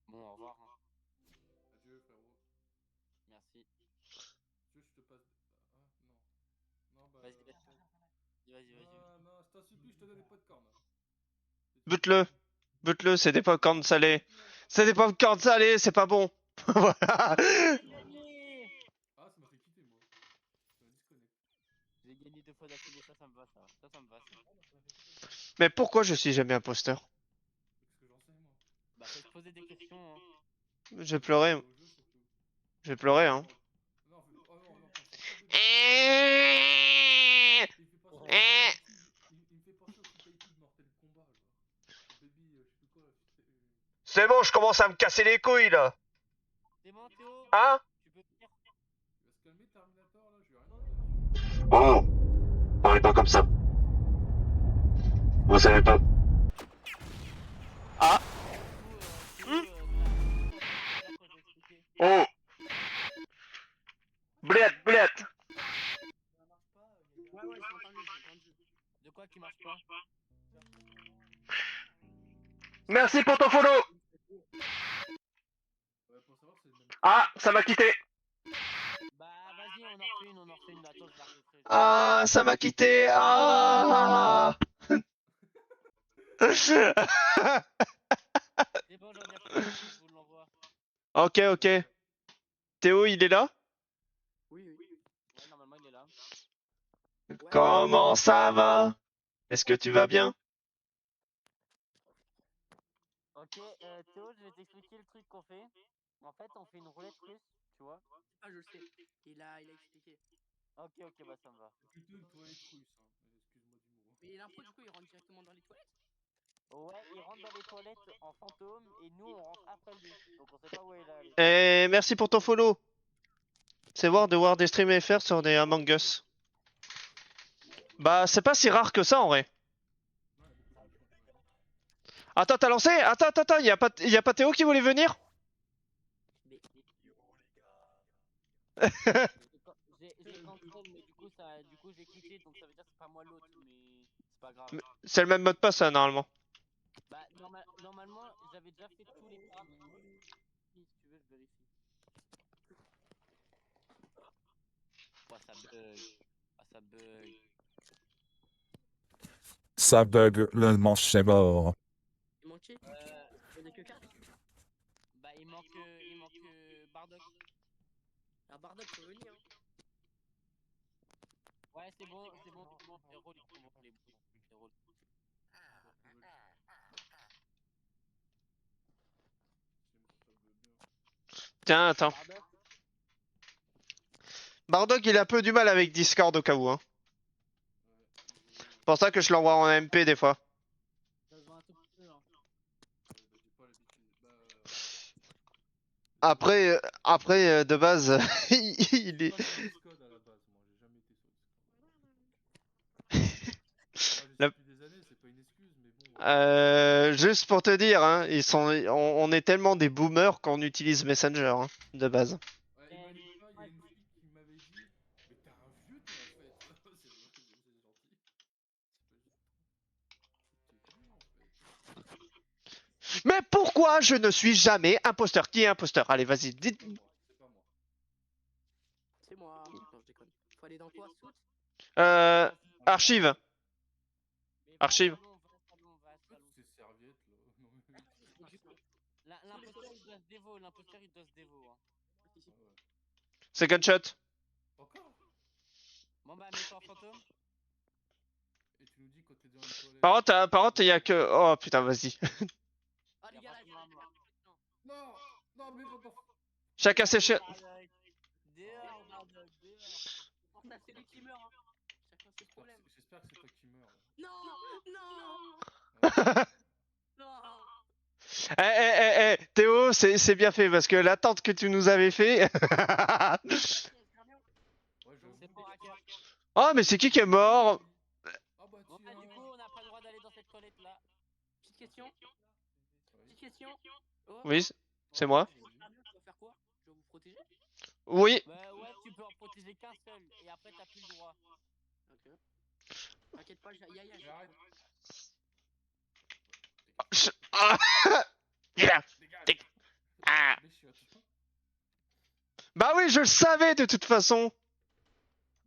Bon, au revoir. Hein. Adieu frérot. Merci. Tu veux que je te passe... Ah non. Non bah... Vas-y, vas-y. Non, je t'en supplie, je te donne des popcorn. Bute-le. Bute-le, c'est des popcorn salés. C'est des popcorn salés, c'est pas bon. Voilà. J'ai gagné. Ah, ça m'a fait quitter moi. Ça m'a disconnecté. J'ai gagné 2 fois d'affilée, ça me va ça. Ça me va ça. Mais pourquoi je suis jamais imposteur? Qu'est-ce que j'en sais moi? Bah faut se poser des questions. Hein. Je vais pleurer. Au jeu surtout. Je vais pleurer, hein. Non, oh non, pas ça. Pas il me fait penser au Fatality de Mortal Kombat, genre. Baby, je sais plus quoi. C'est bon, je commence à me casser les couilles là. C'est bon Théo. Hein? Tu peux venir. Il va se calmer, Terminator, là, je vais rien dire. Oh, parlez pas comme ça. Vous savez pas. Ah. Oh. Bled. Ça marche pas, Ouais, j'ai entendu. De quoi qui marche pas? Merci pour ton follow. Ouais, pour savoir, c'est le même. Ah, ça m'a quitté. Bah vas-y, on en refait une. Attends, je la refais. Ah, ça m'a quitté. Ah. C'est bon, j'en ai refait une, je vous l'envoie. Ok. Théo, il est là? Oui. Ouais, normalement il est là. Comment ça va? Est-ce que tu vas bien? Ok, Théo, je vais t'expliquer le truc qu'on fait. En fait, on fait une roulette russe, tu vois. Ah, je le sais. Il a expliqué. Ok, bah ça me va. C'est plutôt une toilette russe, hein. Excuse-moi du mot. Mais l'impro, du coup, il rentre directement dans les toilettes. Ouais, il rentre dans les toilettes en fantôme et nous on rentre après lui. Donc on sait pas où il est allé. Et merci pour ton follow. C'est voir de voir des streams FR sur des Among Us. Bah, c'est pas si rare que ça en vrai. Attends, t'as lancé? Attends, y a pas Théo qui voulait venir? Mais J'ai contrôle, mais du coup j'ai quitté, donc ça veut dire que c'est pas moi l'autre, mais c'est pas grave. C'est le même mot de passe, ça, normalement. Bah normalement j'avais déjà fait tous les pas. Si tu veux, je vérifie. Ouais, ça bug. Ah, ça bug. Ça bug, le manche c'est mort. il manquait. Il y en a que 4. Bah il manque Bardock. Un Bardock peut venir. Hein. Ouais, c'est bon. Les rôles, ils sont bons, les rôles. Tiens, attends. Bardock. Bardock, il a un peu du mal avec Discord au cas où. Hein. C'est pour ça que je l'envoie en MP des fois. Ça se voit un tout petit peu, hein. J'ai pas l'habitude. Après, de base, il est. Pas sur Discord à la base, moi, j'ai jamais été sur Discord. Moi, je La- sais depuis des années, c'est pas une excuse, mais bon. Juste pour te dire, hein, on est tellement des boomers qu'on utilise Messenger hein, de base. Ouais, imagine pas, il y a une fille qui m'avait dit, mais t'es un vieux toi en fait. C'est gentil. C'est pas juste. T'es vieux en fait. Mais pourquoi je ne suis jamais imposteur? Qui est imposteur? Allez, vas-y, dites. C'est pas moi. C'est moi. Non, je déconne. Faut aller dans quoi, Soot? Archive. Mais va à Archive. salon, va à salon, va à salon. Ces serviettes là. Non, mais L'imposteur il doit se dévo, l'imposteur il doit se dévo. Hein. ouais. Second shot. Encore. Bon bah mets-toi en fantôme. Et tu nous dis quand t'es dans les toilettes. Par contre, il y a que. Oh putain, vas-y. Ah, les gars, là, Non, non, mais va pas. Chacun ses chiens. Dehors, Bardock, dehors. pour ça, c'est lui qui meurt, hein. Chacun ses problèmes. J'espère que c'est toi qui meurs. Non, non, Là. non. Théo, c'est bien fait parce que l'attente que tu nous avais fait. Ouais, j'avoue. C'est pour hacker. Oh, mais c'est qui est mort? Ah bah Bon bah du coup on n'a pas le droit d'aller dans cette toilette là. Petite question, petite question. Oh, Oui, c'est moi. tu vas faire quoi? Je vais vous protéger? Oui. Bah ouais tu peux en protéger qu'un seul et après t'as plus le droit. Ok. T'inquiète pas, Yaya, Mais arrête. Ah. Bien. Dégage. Ah. Les chiottes. Bah oui, je le savais de toute façon.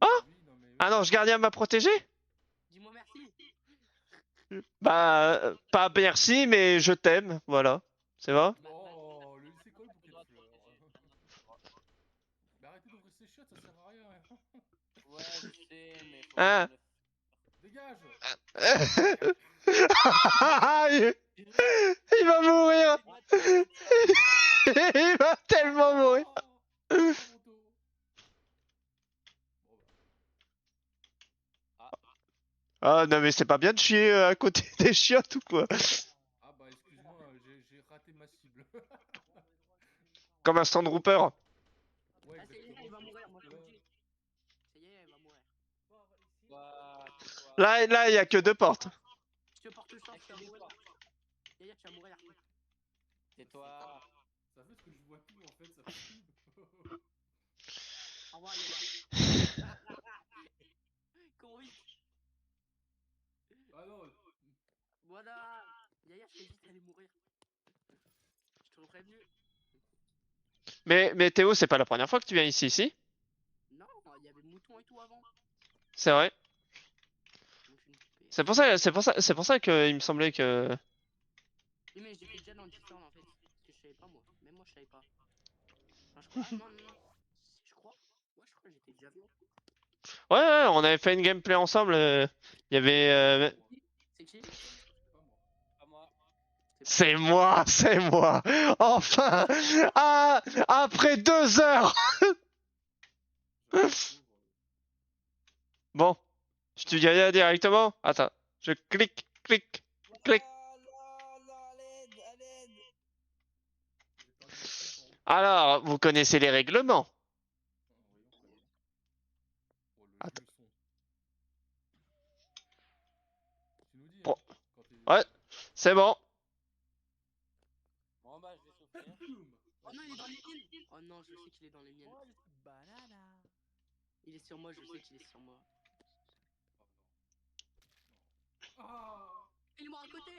Oh. Oui, non, mais Ah non, je gardien m'a protégé? dis-moi merci. Bah, pas merci, mais je t'aime. Voilà. C'est vrai? Oh, le lycée quoi le bouquet de fleurs. Mais arrêtez d'ouvrir ces chiottes, ça sert à rien. Ouais je sais mais faut Ah. Dégage. Il va mourir. Il va tellement mourir. Oh, mon dos. Bon, bah. Ah non mais c'est pas bien de chier à côté des chiottes ou quoi? Ah bah excuse-moi, j'ai raté ma cible. Comme un Stormtrooper. Ouais, Ah, c'est Yaya, il va mourir, moi je vous le exactement. dis. C'est Yaya, il va mourir. Bah, Là, il y a que deux portes. Je te porte chance, tu vas mourir. Yaya, tu vas mourir. tais-toi. Ça fait ce que je vois tout en fait, ça pue. Au revoir, Yaya. Cours vite. Ah non, Voilà. Yaya, je t'ai dit que t'allais mourir. Je te prévenu. Mais Théo, c'est pas la première fois que tu viens ici. Non, il y avait le mouton et tout avant. C'est vrai. Moi, je suis une poupée. C'est pour ça que il me semblait que. Oui, mais j'ai fait déjà dans le Discord en fait. Parce que je savais pas moi. Même moi, je savais pas. Enfin, je crois. Ah, non, non, non. Je crois. Ouais, je crois que j'étais déjà venu. Ouais, on avait fait une gameplay ensemble. Il y avait. C'est qui? Pas moi. C'est moi, c'est moi. Enfin, ah, après 2 heures. Bon, je te dis rien directement. Attends, je clique. Alors, vous connaissez les règlements. Attends. Tu nous dis, Bon. hein, quand t'es... Ouais. C'est bon. Bon bah je vais souffrir. Oh non, il est dans les miennes. Oh non, je sais qu'il est dans les miennes. Banana. Il est sur moi, je sais qu'il est sur moi. Ah, Il est mort à côté.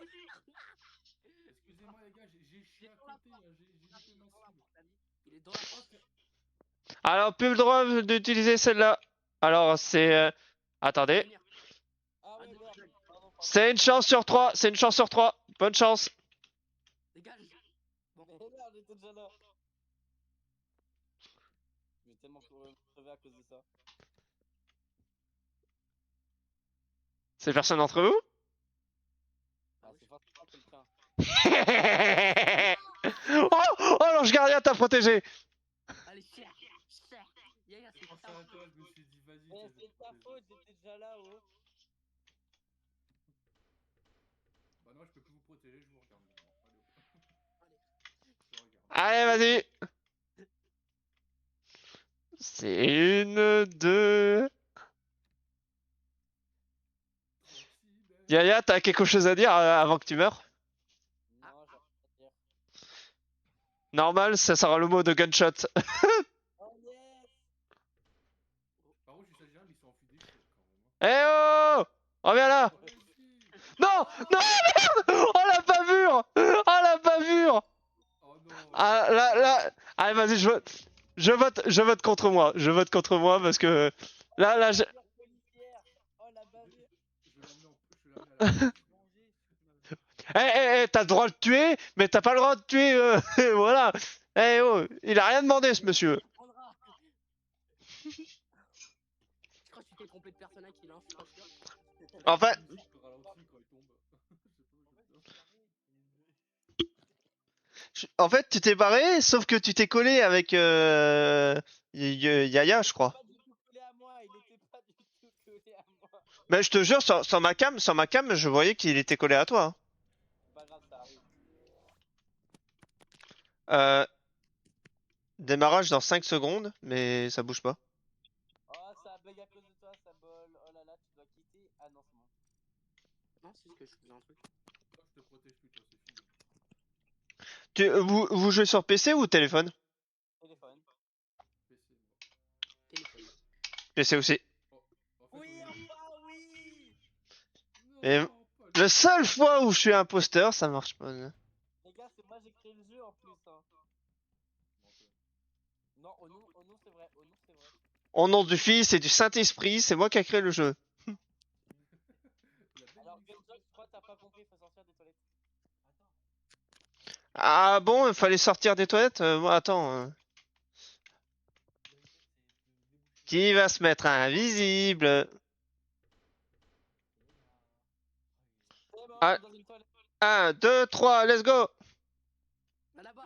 excusez-moi les gars, j'ai chié à côté, j'ai loupé ma cible. Il est dans la porte. Alors, plus le droit d'utiliser celle-là. Alors, c'est. Attendez. Ah ouais Ah, merde. dégage. Pardon. C'est une chance sur 3. C'est une chance sur 3. Bonne chance. Dégage. Bon. Mais merde j'étais déjà là. Je vais tellement crever à cause de ça. C'est personne d'entre vous? Ah c'est forcément quelqu'un. Oh, l'ange gardien t'a protégé. cher. Yaya, Je c'est pensais ta à toi, je me suis dit, vas-y. Mais t'es- c'est ta t'es- faute, j'étais déjà là, oh. Bah non, je peux plus vous protéger, je vous regarde maintenant. Allez, hop. Allez. Je regarde. Allez, vas-y. C'est une, deux. Trottinette. Yaya, t'as quelque chose à dire avant que tu meurs? Non, j'ai rien à dire. Normal, ça sera le mot de gunshot. Oh yes! Par contre, il s'agit mais ils sont enfui des chiottes quand même. Eh oh! Reviens là! Oh, vas-y. Non! Non, merde! Oh la bavure! Oh la bavure! Oh non. Ah là. Allez, vas-y, je vote contre moi. Je vote contre moi parce que là, Bavure policière! Oh la bavure! Je vais l'emmener à la police. t'as le droit de tuer, mais t'as pas le droit de tuer. Voilà. Eh oh, il a rien demandé ce monsieur. Tu prendras. Je crois que tu t'es trompé de personne à qui, là, je suis pas sûr. En fait, La musique ralentit quand il tombe. en fait, tu t'es barré, sauf que tu t'es collé avec Yaya, je crois. Pas du tout collé à moi, il était pas du tout collé à moi. Mais je te jure, sur ma cam, je voyais qu'il était collé à toi. C'est pas grave, ça arrive. Hein. Démarrage dans 5 secondes, mais ça bouge pas. Oh, ça bug à cause de toi, ça bol. Oh là là, tu dois quitter. Ah non, c'est bon. Non, c'est ce que je faisais un truc. Oh, je te protège plus, toi, c'est fini. Vous jouez sur PC ou téléphone? Téléphone. PC, moi. Téléphone. PC aussi. En fait, Oui, on est- enfin, oui! Et Non, pas la seule fois où je suis imposteur, ça marche pas. Les gars, c'est moi j'ai créé le jeu en plus. Hein. Menteur. Non, au nom c'est vrai. Au nom c'est vrai. Au nom du Fils et du Saint-Esprit, c'est moi qui ai créé le jeu. La belle Alors, émission. Gunshot, je crois que t'as pas compris, faut sortir des toilettes. Ah bon, il fallait sortir des toilettes? Moi, attends. Qui va se mettre invisible? C'est bon, Ah. je suis dans une toilette. 1, 2, 3, let's go! Bah là-bas.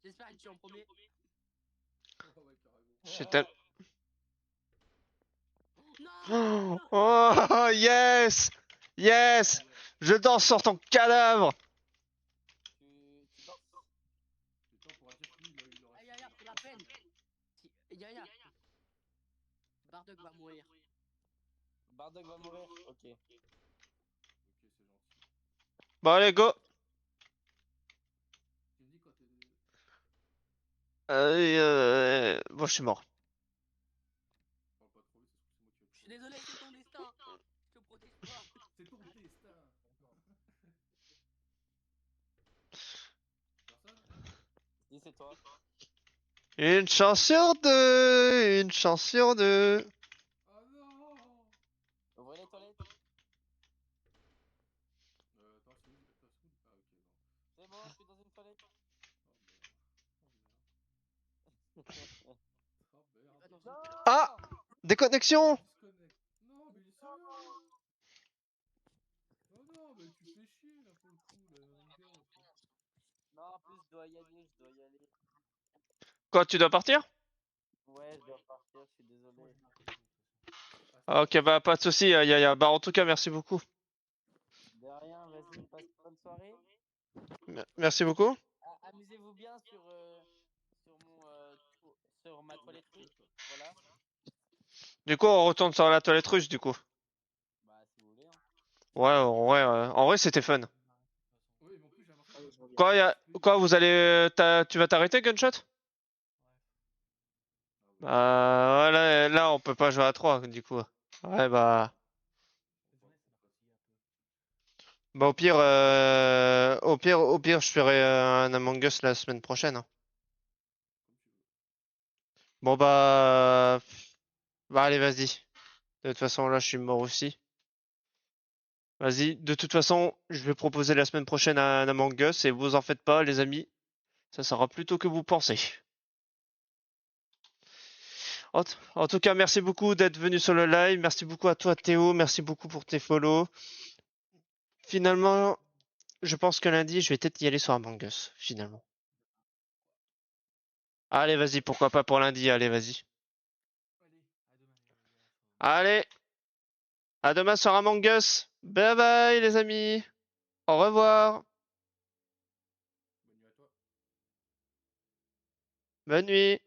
J'espère que tu es en premier. Oh, ouais, carrément. J'ai tel- Non. Oh, yes! Yes! Je danse sur ton cadavre! Tu danses? Putain, on pourra dire que lui, il aurait. Ah, Yaya, pour la peine. Yaya. Bardock va mourir. Bardock va mourir. Ok. Ok, c'est gentil. Bon, allez, go! Tu me dis quand t'es. Bon, je suis mort. Parle pas trop vite, ça se trouve, c'est moi qui vais. Je suis désolé, c'est ton destin. Je te protège pas. C'est ton destin. Personne? Dis, c'est toi. Une chance sur deux! Une chance sur deux! Oh non. Ouvrez les toilettes. Attends, c'est où? Ah, ok, non. C'est bon, je suis dans une toilette. Oh merde. Oh Va merde. dans une- Ah! Déconnexion! Disconnect. Non, mais il est sérieux. Oh non, mais tu fais chier là pour le coup, là, mon gars. Non, en plus, je dois y aller, Quoi, tu dois partir? Ouais, je dois partir, je suis désolé. Ah, ok, bah, pas de soucis, Yaya. Bah, en tout cas, merci beaucoup. De rien, vas-y, passe une bonne soirée. Merci beaucoup. Amusez-vous bien sur ma toilette russe. Voilà. Du coup, on retourne sur la toilette russe, du coup. Bah, si vous voulez. Hein. Ouais, en vrai, c'était fun. Oui, mais en plus, j'ai remarqué. Quoi, vous allez, tu vas t'arrêter, Gunshot? Bah, ouais, là, on peut pas jouer à 3, du coup. Ouais, bah. Bah, au pire, je ferai un Among Us la semaine prochaine. Hein. Bon, bah. Bah, allez, vas-y. De toute façon, là, je suis mort aussi. Vas-y, de toute façon, je vais proposer la semaine prochaine un Among Us et vous en faites pas, les amis. Ça sera plus tôt que vous pensez. En tout cas, merci beaucoup d'être venu sur le live. Merci beaucoup à toi, Théo. Merci beaucoup pour tes follow. Finalement, je pense que lundi, je vais peut-être y aller sur Among Us, finalement. Allez, vas-y, pourquoi pas pour lundi, allez, vas-y. Allez, à demain, les gars. Allez, à demain sur Among Us. Bye bye, les amis. Au revoir. Bonne nuit à toi. Bonne nuit.